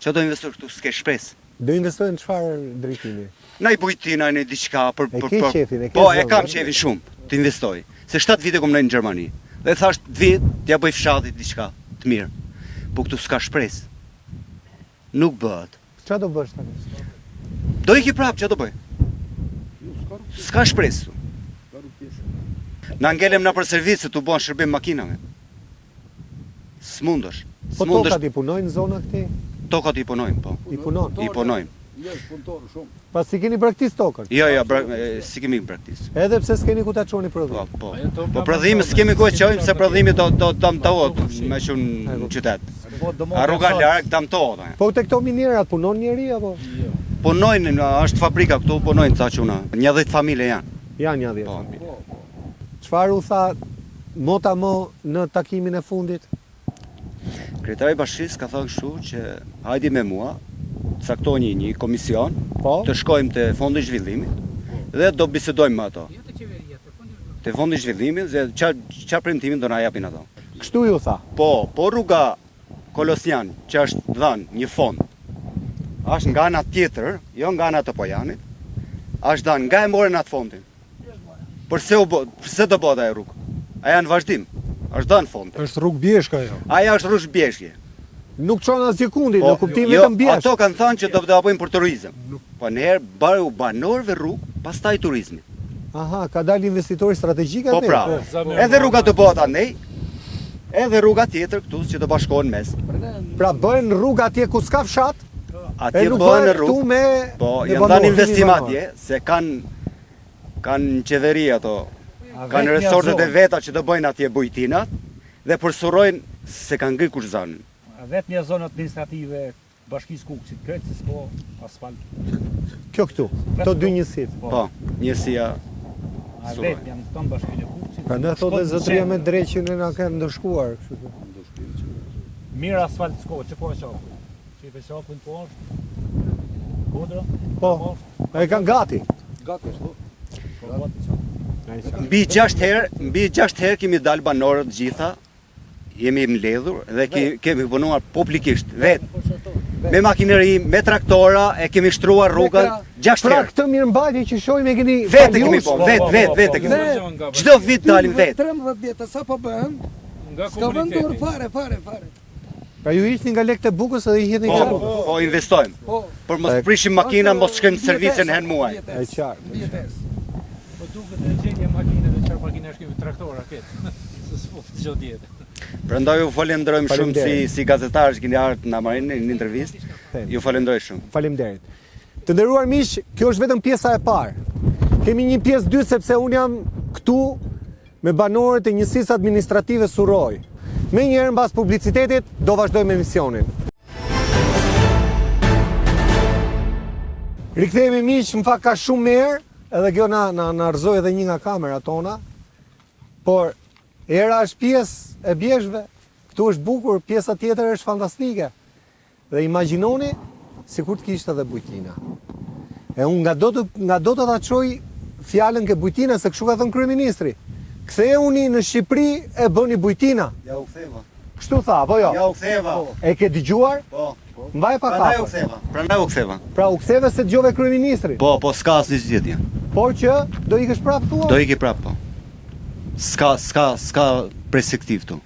Ç'a do investosh tu, s'ke shpresë. Do investojnë në çfarë drejtimi? Na i bujtina në diçka për E ke qefin, e ke Po, e zonën, kam e? qefin shumë të investoj. Se 7 vite kom në Gjermani. Dhe thash 2 vite t'ja bëj fshatit diçka të mirë. Po këtu s'ka shpresë. Nuk bëhet. Ç'a do bësh tani? Do iki prap, ç'a do bëj? S'ka shpresë tu. Na ngelem na për service tu bën shërbim makinave. S'mundesh. Po tokat i punojnë në zona këti? Tokat i punojmë, po. I punon? I punojmë. Pas si keni braktis tokën? Jo, si kemi praktis. Edhe pse s'keni ku ta çoni prodhim? Po. Po prodhimi s'kemi ku e qojmë, se prodhimi do damtohet me shumë në qytet. A rruga larg damtohet. Po te këto minerat punon njeri apo? Punojnë, është fabrika këtu, punojnë ca çuna. 11 familje janë. Janë një 10 Po. familje. Çfarë u tha mota mo në takimin e fundit? Kryetari i bashkisë ka thënë kështu që hajde me mua, caktoni një komision, Po? të shkojmë te Fondi i Zhvillimit dhe do bisedojmë me ato. Te Fondi i Zhvillimit dhe çfarë premtimin do na japin ato. Kështu ju tha. Po rruga Kolosjan që është dhënë një fond, është nga ana tjetër, jo nga ana të Pojanit, është dhënë nga e morën atë fondin. Përse do bëhet ajo rrugë? Aja në vazhdim, është dhënë fondi. Është rrugë bjeshka ajo. Aja është rrugë bjeshje. Nuk çon asgjë kundi, në kuptim jo, vetëm bjesh. ato kanë thënë që do të bëjmë për turizëm. Po njëherë bëru banorëve rrugë, pastaj turizmi. Aha, ka dalë investitori strategjik Po atë? pra, edhe rruga do bëhet andej, edhe rruga tjetër këtu që do bashkohen mes. Pra bëhen rruga atje ku s'ka fshat? Atje nuk bëhen bëhen rrugë. këtu me Po, me janë banor, dhënë investim banor. atje, se kanë qeveri ato, kanë vetë një resortet e zonë. veta që do bëjnë atje bujtinat dhe përsurojnë se kanë ngritur zonën. Vetë një zonë administrative bashkisë Kukësit, këtë se s'po asfalt. Kjo këtu, këto dy njësit. Po, njësia A Suroj. vetë janë këto në bashkinë e Kukësit. Pra në thotë dhe zotëria me dreqin e na kanë ndëshkuar. kështu që. Mirë asfalt s'ko, që po e shakun? Që i pe shakun po është? Kodra? Po, e kanë gati. Gati ashtu. Mbi 6 herë kemi dalë banorët gjitha, jemi mbledhur dhe kemi punuar publikisht, vetë. Me makineri, me traktora, e kemi shtruar rrugën 6 Pra herë. këtë mirëmbajtje që shohim e keni Vetë kemi po, vetë e kemi. Çdo vit dalim vetë. 13 vjetë, sa po bëhen, s'ka vendur fare. Pra ju ishni nga lekët e bukës edhe i hedhin këtu. Po investojmë. Po, Për mos prishim makina, mos shkojmë servise në herë muaj. E qartë. vjetes. Po duket e gjendja makinave, çfarë makina shkemi traktora këtë. Se s'fut çdo ditë. Prandaj ju falenderojmë shumë Faleminderit. si gazetar që keni ardhur na marrin në intervistë. Ju falenderoj shumë. Faleminderit. Të nderuar miq, kjo është vetëm pjesa e parë. Kemi një pjesë dytë sepse un jam këtu me banorët e njësisë administrative Surroj. Me njëherë mbas publicitetit do vazhdojmë emisionin. Rikthehemi miq, më fakt ka shumë merë, edhe kjo na rrëzoi edhe një nga kamerat tona. Por era është pjesë e bjeshve. Këtu është bukur, pjesa tjetër është fantastike. Dhe imagjinoni sikur të kishte edhe bujtina. E unë nga do të ta çoj fjalën ke bujtina se kështu ka thënë kryeministri. Ktheuni në Shqipëri e bëni bujtina. Ja u ktheva. Kështu tha, apo jo? Ja u ktheva. E ke dëgjuar? Po. Mbaj pa Prandaj u kapë. ktheva. Prandaj u ktheva. Pra u ktheve se dëgjove kryeministrin. Po s'ka asnjë zgjidhje. Por që do ikësh prapë thua? Do iki prap po. S'ka perspektiv tu.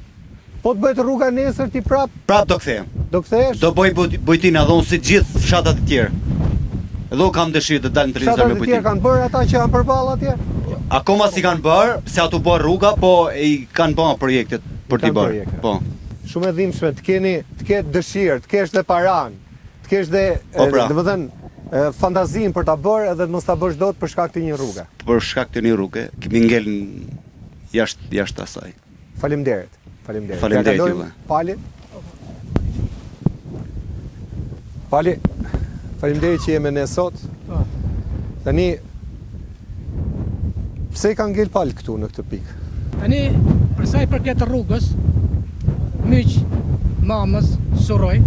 Po të bëhet rruga nesër ti prapë Prap do kthehem. do kthehesh? Do bëj bujtina dhe unë si gjithë fshatat e tjerë. Edhe unë kam dëshirë të dalë në televizor Fshatat me e tjerë bujtinë. kanë bërë ata që janë përballë atje? Akoma si kanë bërë, se ato bërë rruga, po i kanë bërë projektet për t'i kanë bërë. projekte. Po. Shumë e dhimbshme të ketë dëshirë, të kesh dhe paran, të kesh dhe Po, pra. domethënë fantazinë për ta bërë edhe të mos ta bësh dot për shkak të një rruge. Për shkak të një rruge, kemi ngel jashtë asaj. Faleminderit. Faleminderit. Faleminderit Ja kalojmë juve. Pali. Pali. Faleminderit që jemi ne sot. Tani pse i ka ngel Pal këtu në këtë pikë? Tani, për sa i përket rrugës, miq, mamës, Surroj,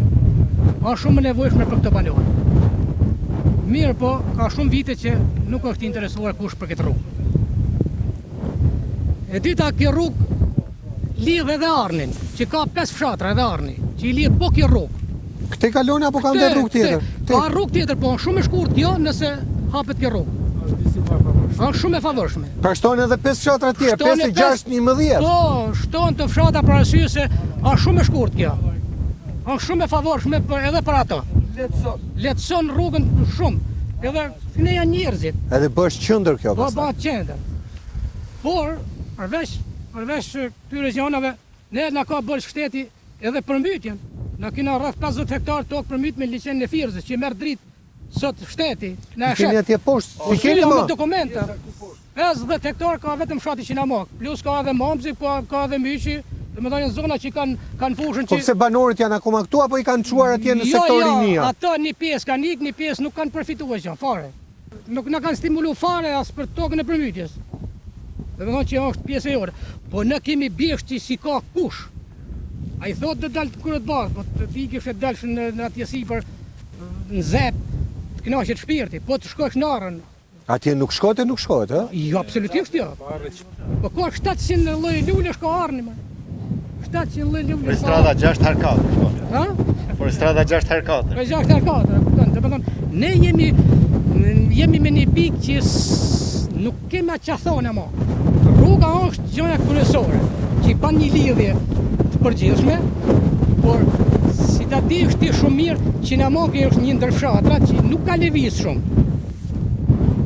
është shumë e nevojshme për këtë banor. Mirë po, ka shumë vite që nuk është interesuar kush për këtë rrugë. E dita kjo rrugë lidh edhe Arnin, që ka 5 fshatra edhe Arni, që I lidh po kjo rrugë. Këte kaloni apo kanë dhe rrugë tjetër? Ka rrugë tjetër, po shumë e shkurt kjo nëse hapet kjo rrugë. Është shumë e favorshme. Pra shtojnë edhe 5 fshatra tjerë, Shtojnë 5, 6, 11. Po, shtojnë të fshatra për arsye se është shumë e shkurt kjo. Është shumë e favorshme edhe për ato. Lehtëson rrugën shumë. Edhe ne janë njerëzit. Edhe bësh qendër kjo Po, pastaj. bëhet qendër. Por, përveç këtyre gjanave, ne na ka bërë shteti edhe përmbytjen. Na kena rreth 50 hektar tokë përmbyt me liçenin e Firzës, që merr dritë sot shteti. Na e Keni shet. atje poshtë, si keni Keni më? me dokumenta. 50 hektar ka vetëm fshati Qinamak, plus ka edhe Momzi, ka edhe Myqi, domethënë zona që kanë fushën Po që pse banorët janë akoma këtu apo I kanë çuar atje në sektorin Jo, 1? ato një pjesë kanë ikë, një pjesë nuk kanë përfituar gjë fare. Nuk na kanë stimuluar fare as për tokën e përmbytjes. Domethënë që është pjesë e jore. Po ne kemi bjeshti si ka kush. Ai thotë të dalë kur të bardh, po të ikësh të dalësh në atje sipër në zep, të kënaqet shpirti, po të shkosh në Arën. Atje nuk shkohet, ë? Jo, absolutisht jo. Po ka 700 lloj lulesh ka Arni më. 700 lloj lulesh. Për strada 6 herkat. Ha? Për strada 6 herkat. Për 6 herkatra, kupton? Domethënë ne jemi me një pikë që nuk kemi atë që thonë më. Rruga është gjëja kryesore, që ban një lidhje të përgjithshme, por si ta dish ti shumë mirë që Qinamaki është një ndër fshatra që nuk ka lëviz shumë.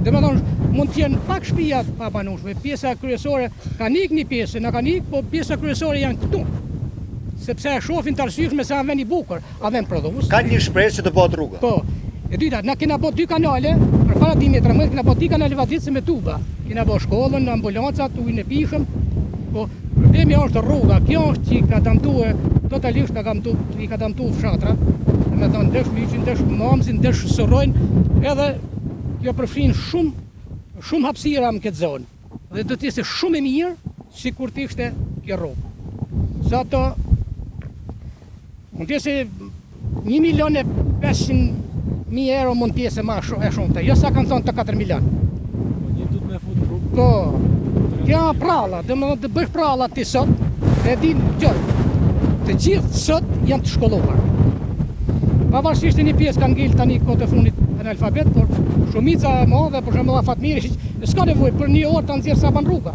Domethënë mund të jenë pak shtëpia pa banueshme, pjesa kryesore kanë ikë një pjesë, na kanë ikë, po pjesa kryesore janë këtu. Sepse e shohin të arsyeshme se avën I bukur, avën prodhues. Ka një shpresë që të bëhet rruga. Po. E dyta, na kena bë 2 kanale, përpara 2013 kena bë 2 kanale vaditse me tuba. Kena bë shkollën, ambulancat, ujin e pishëm. Po problemi është rruga. Kjo është që ka dëmtuar totalisht I ka dëmtuar fshatra. Domethënë ndesh Myqin, ndesh Momzin, ndesh Sorrojnë, edhe kjo përfshin shumë hapësira në këtë zonë. Dhe do të ishte shumë e mirë sikur të ishte kjo rrugë. Sa ato mund të ishte 1.500.000 euro mund të jetë më shumë, jo sa kanë thonë të 4 milion. Po, kjo pralla, domethënë të bësh pralla ti sot, e din gjë. Të gjithë sot janë të shkolluar. Pavarësisht një pjesë kanë ngel tani kohë të fundit analfabet, por shumica e madhe, për shembull Fatmiri, s'ka nevojë për një orë ta nxjerr sa ban rruga.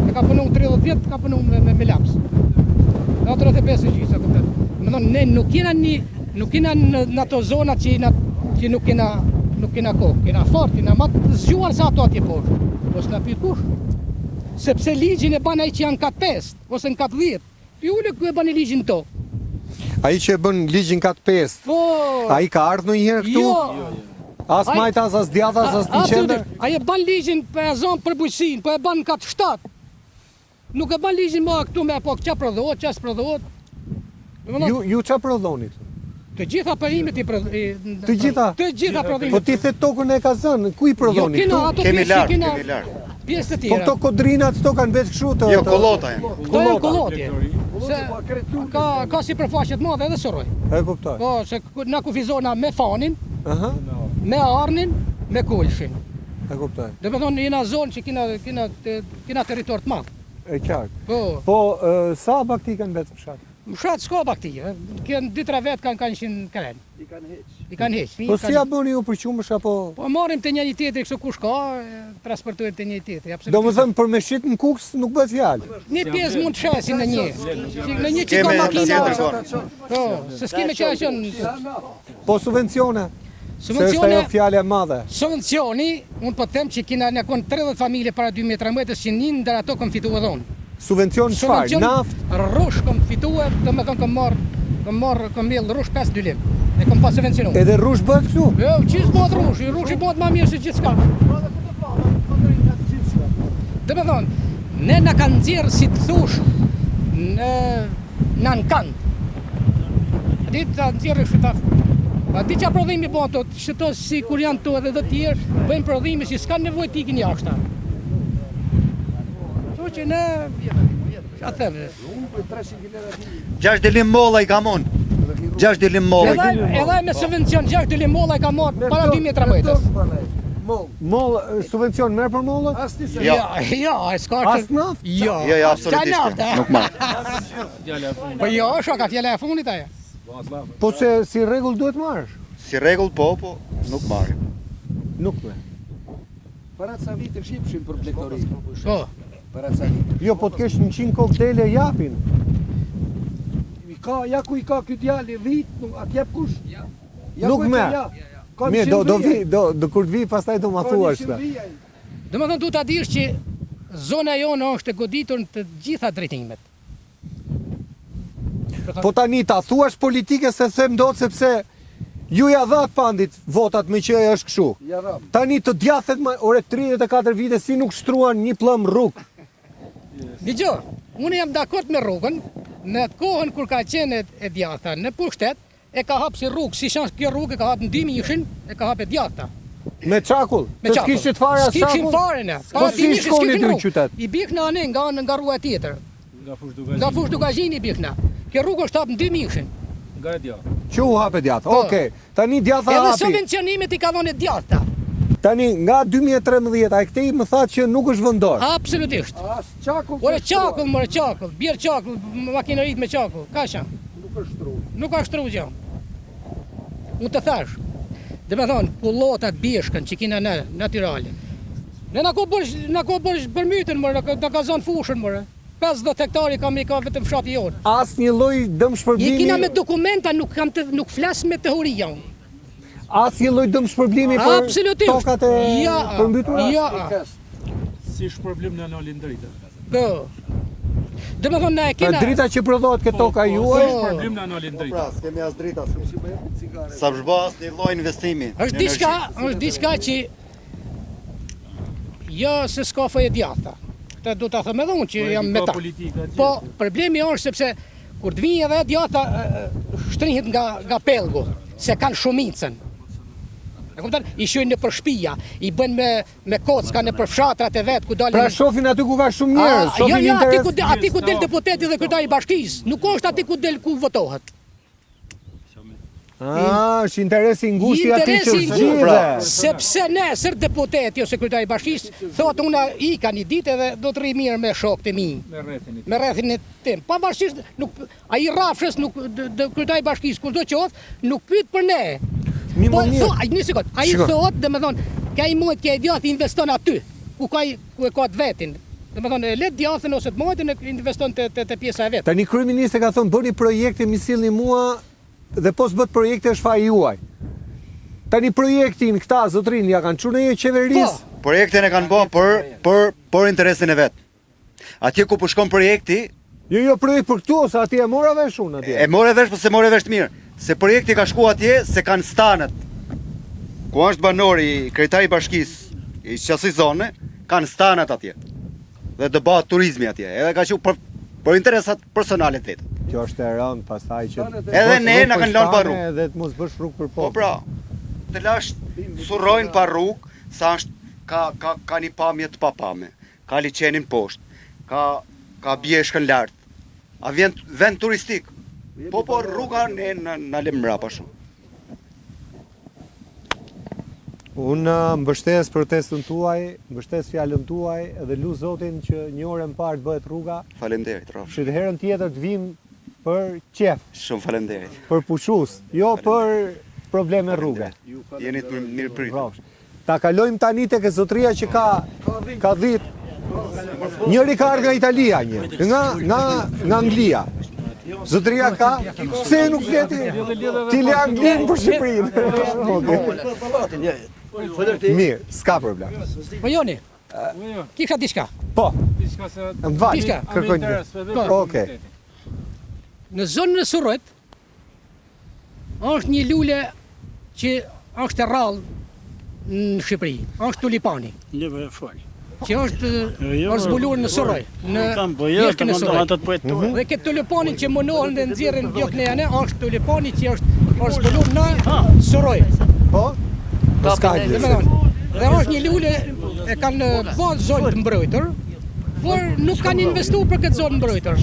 E ka punuar 30 vjet, ka punuar me laps. Ka 35 gjisa këtë. Domethënë ne nuk kena në ato zona që nuk kena kohë, kena fort, kena më të zgjuar sa ato atje poshtë. Po s'na pyet kush. Sepse ligjin e ban ai që janë kat 5 ose në kat 10. Ti ulë ku e bën ligjin to. Ai që e bën ligjin kat 5. Po. Ai ka ardhur ndonjëherë këtu? Jo. As majtas, as djathtas, as në qendër. Ai e ban ligjin për zonë për bujqësinë, po e ban kat 7. Nuk e ban ligjin më këtu me po ç'a prodhohet, ç'a s'prodhohet. Ju ç'a prodhonit? Të gjitha perimet Të gjitha? Të gjitha prodhimet. Po ti the tokën e ka zënë, ku I prodhoni këtu? Kemi larg. Pjesë të Po tjera. këto kodrinat këto kanë vetë kështu të. Jo, kollota janë. Këto janë kollotje. Se ka sipërfaqe të mëdha edhe Sorroj. E kuptoj. Po, se na kufizona me Fanin, Aha, me Arnin, me Kulshin. e kuptoj. Domethënë jena zonë që kena territor të madh. E qartë. Po, Po sa bakti kanë vetë fshat? fshat s'ka bakti, kanë 2-3 vet kanë qenë kren. I kanë heq. Po si ja bëni ju për qumësh apo? Po marrim te njëri tjetri kështu kush ka, transportojmë te njëri tjetri. Domethënë për me shit në kuks nuk bëhet fjalë. Një pjesë mund të shesin në një. Në një që Keme ka makina. tjetër. Po, se s'keme që qenë Po subvencione. Se është subvencione. ajo fjalë e madhe. Subvencioni, unë po them që kena në kon 30 familje para 2013 që një ndër ato kam fituar dhon. Subvencion çfarë? Naft? Rrush kam fituar, domethënë kam mbjell rrush 5 lek. E kam pas subvencionuar. Edhe rrush bëhet këtu? Jo, çish bëhet rrushi bëhet më mirë se gjithçka. Domethënë, ne na kanë nxjerr si të thosh në ankant. A di ta nxjerrë këta. A di çfarë prodhimi bën ato, çto si kur janë to edhe të tjerë, bëjnë prodhime që s'kan nevojë të ikin jashtë. Kështu që ne ç'a them. 6 dilim molla I ka mon. 6 dilim molla. Edhe me subvencion 6 dilim molla I ka marrë para 2013. Moll subvencion merr për mollët? Ja, e s'ka As naft? Ja, Jo, s'ka absolutisht. naftë. Nuk marr. Po jo, shoka fjala e fundit ajo. Po se si rregull duhet marrësh? Si rregull po nuk marr. Nuk me. Para ca vite shqipshin për blegtori. Po. Para ca vite. Jo, po të kesh 100 koktele japin. Ja ku i ka ky djalë vit, atë jep kush? Ja Nuk ku e me. ka, ja. Ka Mirë, 100 do vije. vi, do kur të vi pastaj do ma Ka thuash 100 ta. vije ai. Domethënë du ta dish që zona jone është e goditur në të gjitha drejtimet. Po tani ta thuash politike se them dot sepse ju ja dhat pandit votat me që është kështu. Ja ram. Tani të djathet ore 34 vite si nuk shtruan një plëm rrugë. Dgjoj, unë jam dakord me rrugën, në atë kohën kur ka qenë e djatha në pushtet, e ka hap si rrugë, si shans kjo rrugë e ka hap në 2000-shin, e ka hap e djatha. Me çakull. Me Të çakull. s'kishit fare as S'kishin çakull. fare ne. Po si shkoni deri në qytet? I bikna anë nga rruga tjetër. Nga fush Dugazhini i bikna. Kjo rrugë është hap në 2000-shin. Nga e djathtë. Që u hape djathë. Okej. Tani djatha Edhe hapi. subvencionimet i ka dhënë djatha. Tani nga 2013 ai këtej më tha që nuk është vendor. Absolutisht. As çakull. Ore çakull, more çakull, bjer çakull, makinerit me çakull. Kasha. Nuk është shtru. Nuk ka shtru gjë. Unë të thash, dhe me thonë, pullotat bjeshkën që kina në natyrale. Ne na ko bërsh për mytën, mërë, na ka zonë fushën, mërë. 50 hektari kam i ka vetëm fshati jonë. As një lloj dëm I shpërblimi. kina me dokumenta, nuk flas me teoria unë. As një lloj dëm shpërblimi për Absolutisht. tokat e përmbytura. Ja. Si shpërblim në anolin drita. Po. Dhe me thonë, na e Pra kina... drita që prodhohet ke toka Si juaj. shpërblim në anolin drita. s'kemi as drita. Sa zhbas një lloj investimi. është diçka që... Jo, se s'ka fëje djatha. Këtë do ta them edhe unë që jam me ta. Po, problemi është sepse kur të vinë edhe djatha shtrihet nga pellgu, se kanë shumicën. E kupton? I shojnë nëpër shtëpia, i bën me kocka nëpër fshatrat e vet ku dalin. Pra shohin aty ku ka shumë njerëz, shohin Jo, interes. aty ku del deputeti dhe kryetari i bashkisë, nuk është aty ku del ku votohet. Është interesi i ngushtë i atij që Interesi i zgjidhe. Sepse nesër deputeti ose kryetari i bashkisë thotë unë ika një ditë dhe do të rri mirë me shokët e mi. Me rrethin e tim. Pavarësisht nuk ai rrafshës nuk kryetari i bashkisë kurdo qoftë nuk pyet për ne. Mi Po më mirë. një sekond, ai thotë domethënë ka i mund që ai djathi investon aty ku ka të vetin. Domethënë le djathin ose të mojtin e investon te pjesa e vet. Tani kryeministri ka thonë bëni projekte mi sillni mua dhe po s'bët projekte është faji juaj. Tani projektin këta zotrin ja kanë çunë qeverisë. Projektin e kanë bërë për interesin e vet. Atje ku po shkon projekti, Jo projekt për këtu ose atje e mora vesh unë atje. e more vesh, po se more vesh të mirë. Se projekti ka shku atje se kanë stanët. Ku është banori, kryetari i bashkisë, i qasë zone, kanë stanët atje. Dhe do bëhet turizmi atje. Edhe ka qenë për interesat personale të vetë. Kjo është e rënd pastaj që Edhe ne na kanë lënë pa rrugë. Edhe të mos bësh rrugë për Po popë. pra, të lash surrojnë pa rrugë, sa është ka një pamje të papame, ka liçenin poshtë, ka bjeshkën lart. A vjen vend turistik. Po rruga ne na lëm mbrapa shumë. Unë mbështes protestën tuaj, mbështes fjalën tuaj dhe lu Zotin që një orë më parë të bëhet rruga, Faleminderit, Rafsh. që të herën tjetër të vim për qef, Shumë faleminderit. për pushus, jo për probleme rruge. Jeni të mirë pritur. Bravo. Ta kalojmë tani tek e zotria që ka dhit. Njëri ka ardhur nga Italia, nga Anglia. Zotria ka, pse nuk fleti? Ti le Anglinë për Shqipërinë. Mirë, s'ka problem. Po joni. Kisha diçka. Po, Diçka se më val, Diçka. kërkojnë. Okej. Në zonën e Surrojt është një lule që është e rrallë në Shqipëri. Është tulipani, që është zbuluar në Surroj, në bjeshkën e Surrojt. Dhe këtë tulipanin që munohen dhe nxjerrin bjekën e janë, është tulipani që është zbuluar në Surroj. Po? Po s'ka Dhe gjë. me thonë, dhe është një lule e kanë bërë zonë të mbrojtur, por nuk kanë investuar për këtë zonë mbrojtësh.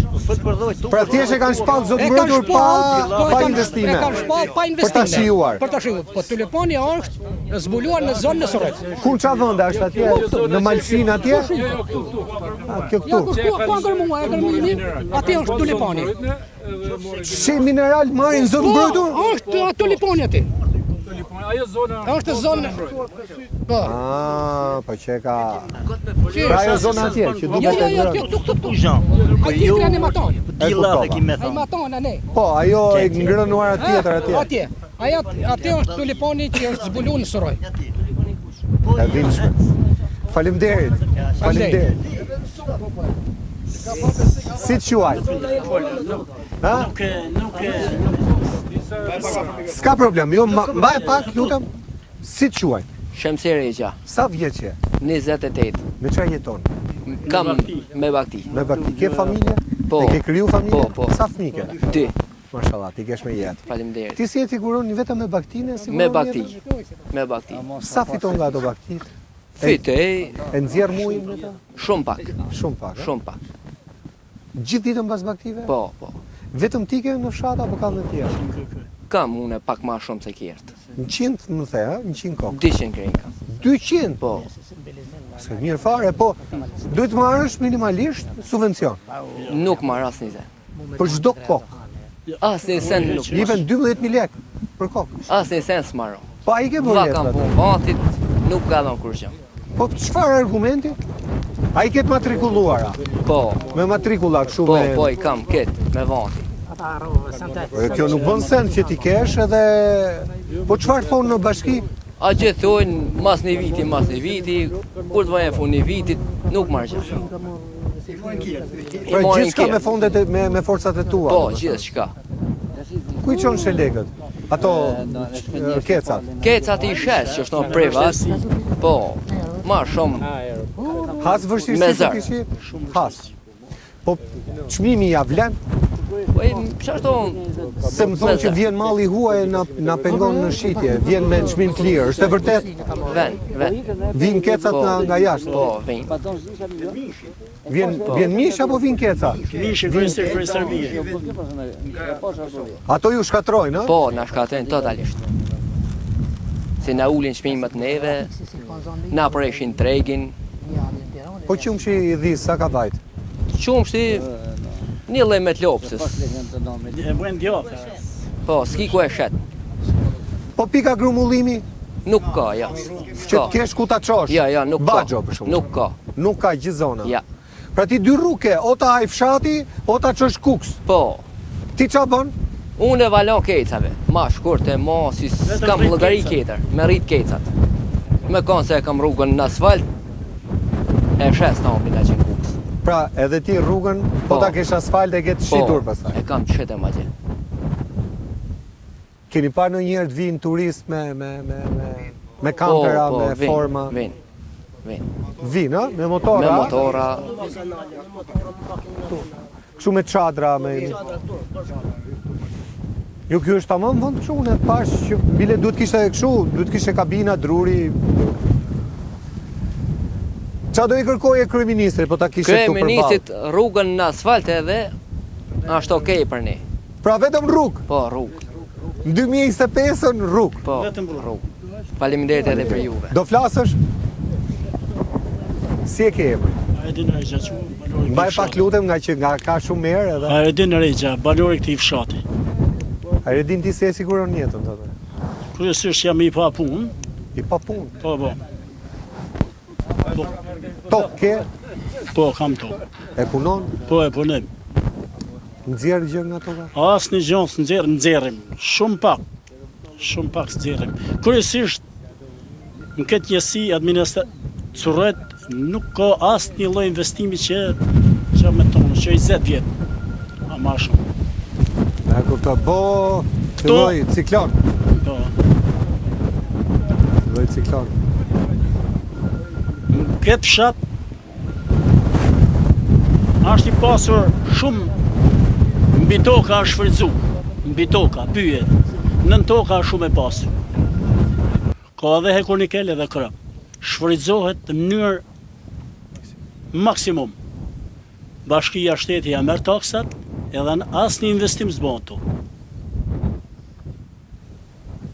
Pra thjesht e kanë shpallë zonë E kanë mbrojtur shpallë, pa investime. E kanë shpallë pa investime. Për ta shijuar. Për ta shijuar. Po tulipani është zbuluar në zonën e Sorrejt. Ku qa vënda është atje? Në Malsin atje? Kjo Ja, këtu. ku ngërmua, e ngërmimi, atje është tulipani. Që mineral marrin zonë mbrojtur? Po, është tulipani aty. Ajo zona Është zonë. Po. Po që ka... Pra ajo zona atje, që Jo, duket jo, e jo, ngrënë. këtu. Atje kanë maton. E kuptova. Ai maton ne. Po, ajo e ngrënuar tjetër atje. Atje. Atje është tulipani që është zbuluar në Soroj. E dimshme. Faleminderit. Faleminderit. Si të quaj? Ha? S'ka problem, jo mbaj pak, lutem. Si të quaj? Shemseri Gja, Sa vjeç je? 28. Me çfarë jeton? Kam me bakti. Me bakti. Ke familje? Po. E ke kriju familje? Po. Sa fëmijë ke? 2. Mashallah, ti kesh me jetë. Faleminderit. Ti si e siguron vetëm me baktinë? Me bakti. Me bakti. Sa fiton nga ato baktit? Fitej E nxjerr mujin me ta? shumë pak. Shumë pak. Shumë pak. Gjithë ditën pas baktive? Po, po. Vetëm ti ke në fshat apo ka në tjerë? Kam une pak ma shumë se kjertë. 100 më the, ha? 100 kokë. 200 krej kam. 200? Po. Se mirë fare, po duhet marrësh minimalisht subvencion. Nuk marr asnjë gjë. Për çdo kokë. Asnjë sen nuk. Jepen 12.000 lekë për kokë. Asnjë sen s'marro. Po ai ke Va kam bërë. punë vatit, nuk ka dhënë kur gjë. Po çfarë argumenti? Ai ket matrikuluara. Po, Me matrikulla kështu po, me. po i kam këtë me vati. Po kjo nuk bën sens që ti kesh edhe po çfarë thonë në bashki? A që thonë mas një viti, kur të vajnë fund një vitit, nuk marrë gjë. Pra gjithçka me fondet me forcat e tua. Po, gjithë shka. Ku i çon lekët? Ato kecat. Kecat i shes që është në privat, po, ma shumë, Has Me vështirësi zar. të kishi? Has. Po çmimi ja vlen? po e qashtu, Se më thonë që vjen malli huaj na pengon në shitje, vjen me çmim të lirë. Është e vërtet? ven, Vin kecat Po. nga jashtë. po, vin. Vjen mish apo vin keca? Ato ju shkatrojnë, ë? Po, na shkatojnë totalisht. Si na ulin çmimet neve, na preshin tregin, Po qumshi i dhi sa ka vajt? qumshti një lloj me lopsës. E bën djathtë. Po, s'ki ku e shet. Po pika grumullimi Nuk ka, ja. që S'ka. të kesh ku ta çosh. Ja, nuk ka. Baxho për shkak. Nuk ka. Nuk ka gjithë zona. Ja. Pra ti dy rruke, o ta haj fshati, o ta çosh kuks. Po, Ti ç'a bën? unë e valon kecave, ma shkurte, ma si s'kam rrit llogari kecat. tjetër, me rrit kecat. Me kanë se e kam rrugën në asfalt, e shes të ambin që në kuks. Pra edhe ti rrugën, po Po. ta kesh asfalt e ke të shitur pastaj. E kam qëtë e ma gjë. Keni parë ndonjëherë të vinë turist me kampera, me vin, forma. Vin, Vinë, ë? Me motora. me motora, Kështu me çadra, me. Jo, kjo është tamam vend kështu, unë e pash që bile duhet kishte kështu, duhet kishte kabina, druri. Qa do i kërkoje kryeministrit, po ta kishte këtu përballë? kryeministit rrugën në asfalt edhe, është okej për ne. Pra vetëm rrugë. Po, rrugë, Në 2025 rrugë. po, rrugë. Faleminderit edhe për juve. Do flasësh? Si e ke emrin? A e din Regja që balori Mbaj pak lutem nga ka shumë erë edhe. A e din Regja, balori këtij fshati. A e din ti se e siguron jetën thotë. Kryesisht jam i pa punë, I pa punë. po. Tok ke, Po, kam to. e punon, Po e punim. nxjerr gjë nga toka. Asnjë gjë s'nxjerrim, shumë pak s'nxjerrim. Kryesisht në këtë njësi Sorrejt nuk ka asnjë lloj investimi që me tonë, që i 20 vjet. A ma shumë. E kuptoj, bo, Kto? filloi ciklon. Po. Filloi ciklon. Këtë fshat është i pasur shumë mbi toka është shfrytzu, mbi toka, pyet, nën toka është shumë e pasur. Ka edhe hekurnikel edhe krap. Shfrytzohet në mënyrë maksimum. bashkia shteti ja merr taksat, edhe asnjë investim s'bën tu.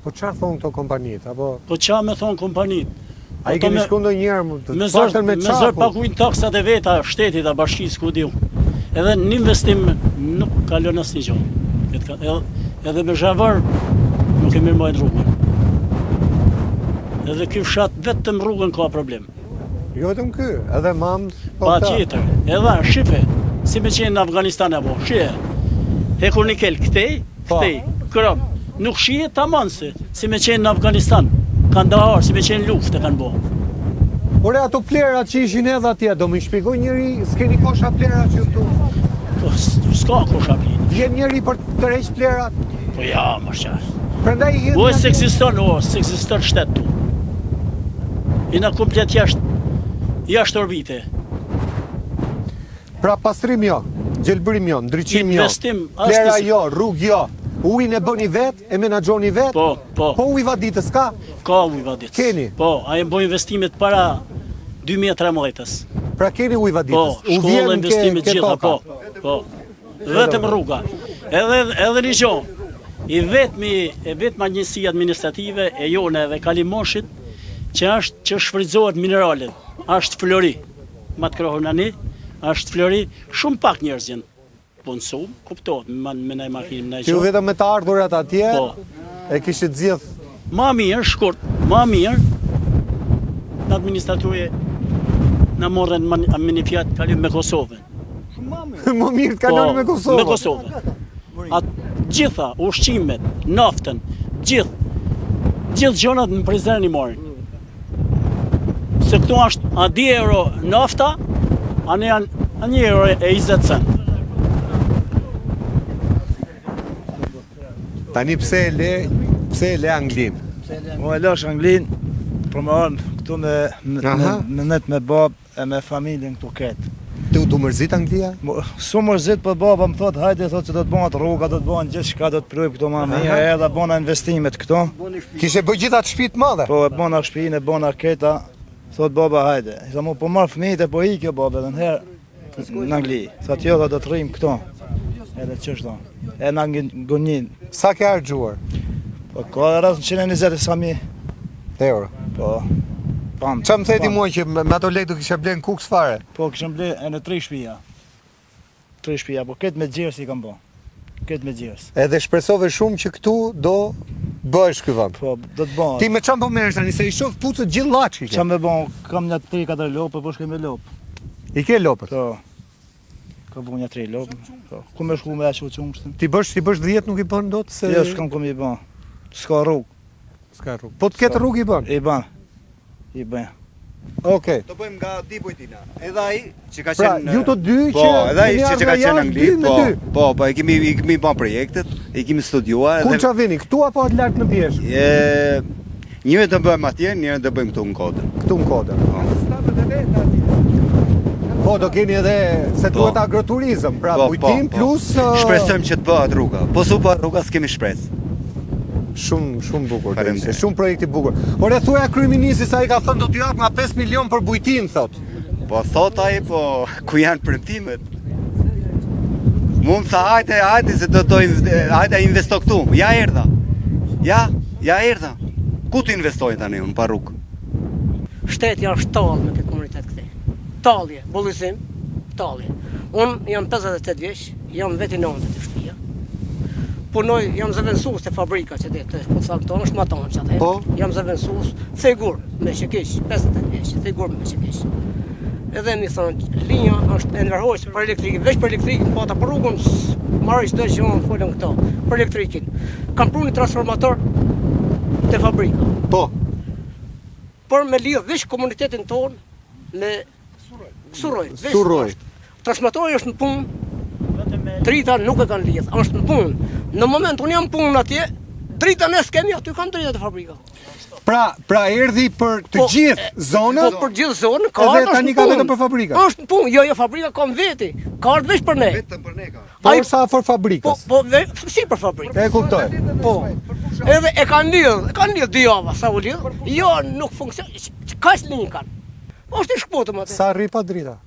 Po çfarë thon këto kompanitë apo Po çfarë me thon kompanitë? ai keni shku ndonjëherë Me paktën me zor çapu. paguajnë taksat e veta shtetit a bashkisë ku diu. Edhe në investim nuk kalon asnjë gjë. Edhe me zhavar nuk e mirëmbajnë rrugën. Edhe ky fshat vetëm rrugën ka problem. Jo vetëm ky, edhe mamës. Pa tjetër. Edhe shife, si me qenë në Afganistan apo, shije. Hekur nikel këtej, krom. Nuk shije tamam se si me qenë në Afganistan. Kanë dahar, si me qenë luftë kanë bo. Ore ato plerat që ishin edhe atje, do më shpjegoj njëri, s'keni kosha plera që këtu. Po s'ka kosha plera. Vjen njëri për të rreq plerat. Po ja, më qartë. Prandaj i O s'ekziston shtet tu. Jena komplet jashtë orbite. Pra pastrim jo, gjelbërim jo, ndriçim jo. Investim plera jo, rrugë jo. Ujin e bëni vet, e menaxhoni vet. Po. Po uji vaditës ka? Ka uji vaditës. Keni? Po, ai bën investimet para 2013-s. Pra keni uji vaditës. Po, shkolla investimet gjitha, po. Vetëm rruga. Edhe një gjë. E vetma njësi administrative e jone dhe Kalimoshit që shfrytëzohet mineralet. Është Flori. Matë krohën ani, është Flori. Shumë pak njerëz janë punësum, kuptohet, me nëjë makinim në që ju vetëm me të ardhurat atje, e kishit zjedh. Ma mirë, shkurt, ma mirë, në administraturje në morën me fjatë kalim me Kosovën. Më mirë të kaloni me Kosovën. Me Kosovën. Atë gjitha, ushqimet, naftën, gjithë gjonat në Prizren i morin. Se këtu është a 10 euro nafta, a 1 euro e 20 cent. Tani pse e le Anglin? Mo e lash Anglin për më arnë këtu me net me bab e me familjen këtu ketë. Tu mërzit Anglia? Su mërzit, për baba më thotë, hajde thotë që do të bëhat rruga, do të bëhat gjithë shka, do të prujë këto ma mirë, edhe bëna investimet këto. Kishe bëj gjitha të shtëpi të madhe? Po, e bëna shtëpinë, e bëna keta, thotë baba hajde. Sa mu po marë fëmijët e po i kjo baba edhe nëherë në Angli. Thotë jo, do të rrim këto. Edhe qështë do. E në Gunjin. Sa ke harxuar? Po, ka rrës 120 sami euro. Po. Qa më theti mua që me ato lek du kisha blen kukës fare? Po, kishëm ble e në 3 shtëpia. 3 shtëpia, po ketë me gjerës i kam bo. Ketë me gjerës. Edhe shpresove shumë që këtu do bëhesh ky vend. Po, do të bëhet. Ti me çam po merresh tani se i shoh pucët gjithë llaçi. Qa me bon, kam një 3-4 lopë, po shkej me lopë. I ke lopët? Po. Ka bu një 3 lopë. Po. Ku me shku me ashtu qumshtin? Ti bësh 10 nuk i bën dot se Jo, s'kam kom i bën. S'ka rrugë. S'ka rrugë. Po të ketë rrugë i bën? I bën. Okej. Do bëjmë nga dy bujtina. Edhe ai që ka Pra, qenë ju të dy Po, edhe ai që ka qenë në Angli, po. Po, i kemi bën projektet, i kemi studiuar Ku qa vini? Këtu apo atë lart në pjesh? Njëri do bëjmë atje, njëri do bëjmë këtu në Kodër. Këtu në Kodër. Po, do keni edhe se duhet agroturizëm, pra bujtim plus shpresojmë që të bëhet rruga. Po s'u bëhet rruga s'kemi shpresë. Shumë bukur. Shumë projekti bukur. Ore thuaja kryeministi sa i ka thënë do t'ju jap nga 5 milion për bujtim, thot. Po thot ai, po ku janë premtimet? Mund tha hajde se hajde investo këtu. Ja erdha. Ja erdha. Ku të investoj tani unë pa rrugë? Shteti është tallë me këtë komunitet këtej. Tallje, bullizim, tallje. Unë jam 58 vjeç, jam vetë në nëntë të shtëpia. Punoj, jam zëvendësues te fabrika që të shpëtallë tonë, është maton që atë. Po? Jam zëvendësues, thegur me Shekish, 58 vjeç, thegur me Shekish. Edhe mi thonë, linja është e ndërhojse për elektrikën, veç për elektrikën, po ata për rrugën marrë çdo gjë, folën këto, për elektrikën. Kam prunë një transformator te fabrika. Po. Por me lidh veç komunitetin tonë me Surroj. Transformatori është në punë. Drita nuk e kanë lidh, është në punë. Në moment unë jam punë atje, drita ne s'kemi aty kanë drita të fabrika. Pra erdhi për të gjithë zonët. Po për gjithë zonën, ka edhe tani ka vetëm për fabrika. Është në punë, jo fabrika ka veti. Ka ardhur veç për ne. Vetëm për ne ka. Po sa afër fabrikës. Po si për fabrikë. E kuptoj. Po. Edhe e kanë lidh 2 java sa u lidh. Jo, nuk funksionon. Kaç linjë kanë? Është i shkputëm atë. Sa rri pa drita?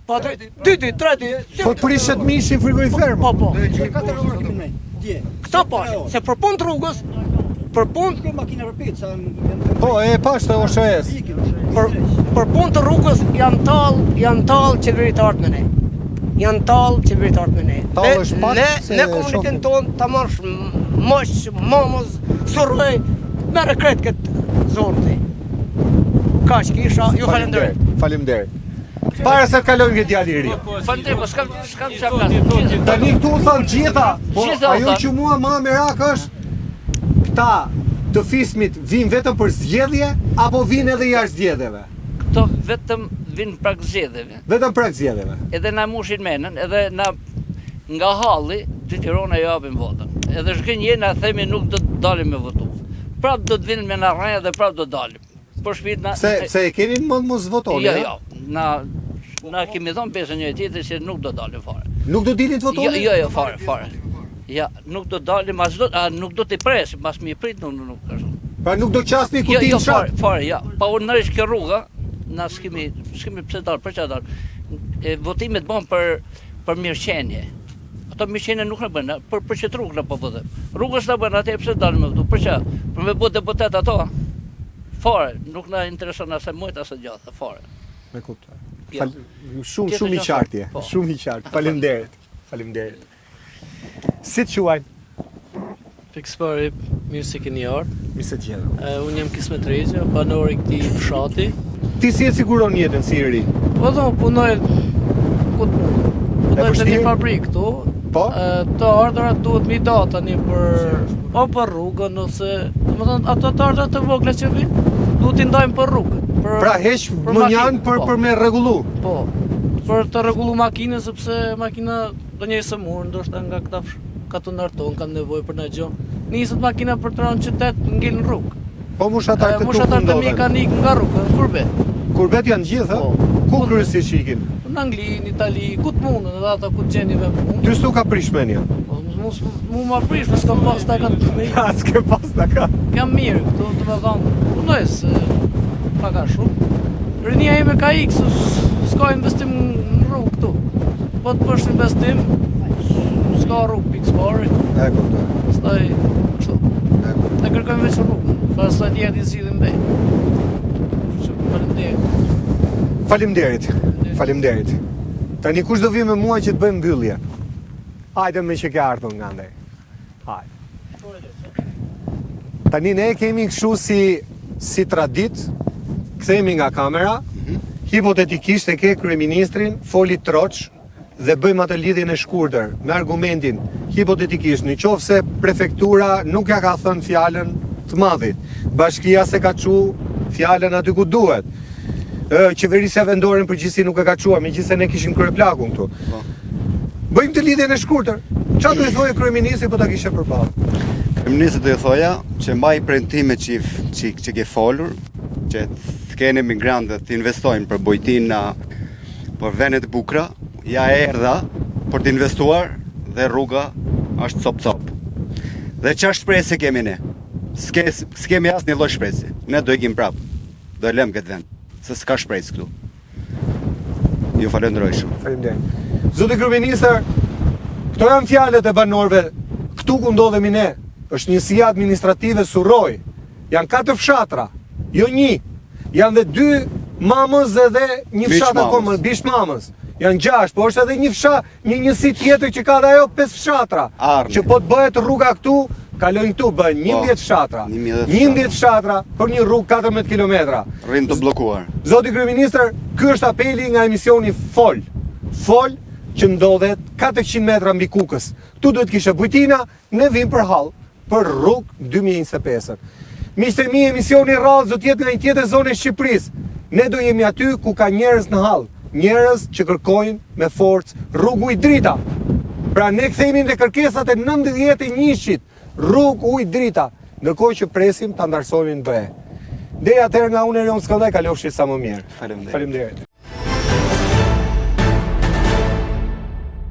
Po, 2 ditë, 3 ditë. Po të prishet mishin frigorifer. Po. Katër orë kemi ne. Dje. Këta pash, se për punë të rrugës, për punë Makina për pizza. Po, e pashtë e OSHS. për punë të rrugës janë tallë qeveritarët me ne. Janë tallë qeveritarët me ne. Tallë është pak se ne komunitetin tonë ta marrësh mosh, mamës, surrëj, merre kret këtë zonë ti. Kaq kisha, ju falenderoj. Faleminderit. Para se të kalojmë këtë djalë i ri. Faleminderit, po s'kam çfarë. Tani këtu thonë gjitha, po Gjitha ajo thonë. që mua më merak është këta të fismit vinë vetëm për zgjedhje apo vinë edhe jashtë zgjedhjeve? Këto vetëm vinë prak zgjedhjeve. Vetëm prak zgjedhjeve. Edhe na mushin menën, edhe na nga halli detyrona japim votën. Edhe shkënje na themi nuk do të dalim me votu. Prap do të vinë me na rrënja dhe prap do të dalim. Por shpit na Se e keni mos votoni. Jo, na kemi dhënë besën njëri tjetrit se nuk do dalim fare. Nuk do dilin të votoni? Jo, fare. Ja, nuk do dalim, nuk do t'i presim, mas mi prit nuk ashtu. Pra nuk do qasni kutin Jo, shat? fare, ja. Pa urnërish kjo rruga, na s'kemi pse dal, për çfarë dal. Votimet bën për mirëqenie. Ato mirëqenie nuk na bën, për çet rrugë na po votojmë. Rrugës na bën atë pse dalim me këtu. Për çfarë? Për me bë deputet ato. Fare, nuk na intereson as mujt as gjatë, fare. Me kuptoj. Ja. Shumë i qartë je. Po. Shumë i qartë. Faleminderit. Si të quajnë? Fikspari, mirë se keni ardhur. Mi se gjithë. Unë jam Kismet Rexha, banor i këtij fshati. Ti si e siguron jetën si i ri? Po do punoj ku të mund. Punoj në një fabrikë këtu. Po? Të ardhurat duhet mi da tani për rrugën ose, domethënë ato të ardhurat të vogla që vijnë, duhet i ndajmë për rrugën. Pra heq mënjan për me rregullu. Po. Për të rregullu makinën sepse makina do njëjë së murë, ndoshta nga këta katunar tonë kanë nevojë për na gjon. Niset makina për të rënë qytet ngel në rrugë. Po mushatar të Mushatar të mekanik nga rrugë, në kurbet. Kurbet janë gjithë, ku kryesisht ikin? Në Angli, në Itali, ku të mundën, edhe ata ku të gjeni me punë. Ty s'u ka prish menja? Mu ma prish, në s'kam pas ta kanë të me. Ja, s'ke pas ta kanë. Kam mirë, këtu të me dhanë, punoj se paka shumë. Rinia ime ka ikë, s'ka investim në rrugë këtu. Po të përsht investim, s'ka rrugë pikspari. E kuptoj. Staj, kështu. Ne kërkojmë veç rrugën, pastaj tjerë i zgjidhin bej. Faleminderit. Tani kush do vi me mua që të bëjmë mbyllje? Hajde me që ke ardhur nga ndaj. Hajde. Tani ne kemi kështu si tradit, kthehemi nga kamera, hipotetikisht e ke kryeministrin, foli troç dhe bëjmë atë lidhjen e shkurtër me argumentin hipotetikisht, në qoftë se prefektura nuk ja ka thënë fjalën të madhit, bashkia se ka çu fjalën aty ku duhet. Qeverisja vendore në përgjithësi nuk e ka çuar, megjithëse ne kishim kryeplakun këtu. Bëjmë të lidhjen e shkurtër. Çfarë do të thojë kryeministri po ta kishte përballë? Kryeministri do të thoja që mbaj premtime që ke folur, që të kene migrantët të investojnë për bujtina, për vende të bukura, ja erdha për të investuar dhe rruga është cop-cop. Dhe çfarë shpresë kemi ne? S'kemi asnjë lloj shpresë. Ne do ikim prapë. Do e lëm këtë vend, se s'ka shpresë këtu. Ju falenderoj shumë. Faleminderit. Zoti kryeministër, këto janë fjalët e banorëve. Këtu ku ndodhemi ne, është njësia administrative Surroj. Janë 4 fshatra, jo 1. Janë dhe 2 mamës edhe një fshat akoma, bish mamës. Janë 6, po është edhe një njësi tjetër që ka dhe ajo 5 fshatra. Që po të bëhet rruga këtu, kalojnë këtu, bëhen 11 fshatra. 11 fshatra për një rrugë 14 kilometra. Rrinë të blokuar. Zoti kryeministër, ky është apeli nga emisioni Fol. Fol që ndodhet 400 metra mbi Kukës. Tu duhet kishe bujtina, ne vim për hall, për rrugë 2025. Miqtë mi, emisioni radhë do të jetë nga një tjetër zonë e Shqipërisë. Ne do jemi aty ku ka njerëz në hall, njerëz që kërkojnë me forcë rrugë ujë drita. Pra ne kthehemi në kërkesat e 91-shit, rrugë ujë drita, ndërkohë që presim ta ndarësojmë në BE. Deri atëherë nga unë Erion Skëllaj, kalofshi sa më mirë. Faleminderit. Faleminderit.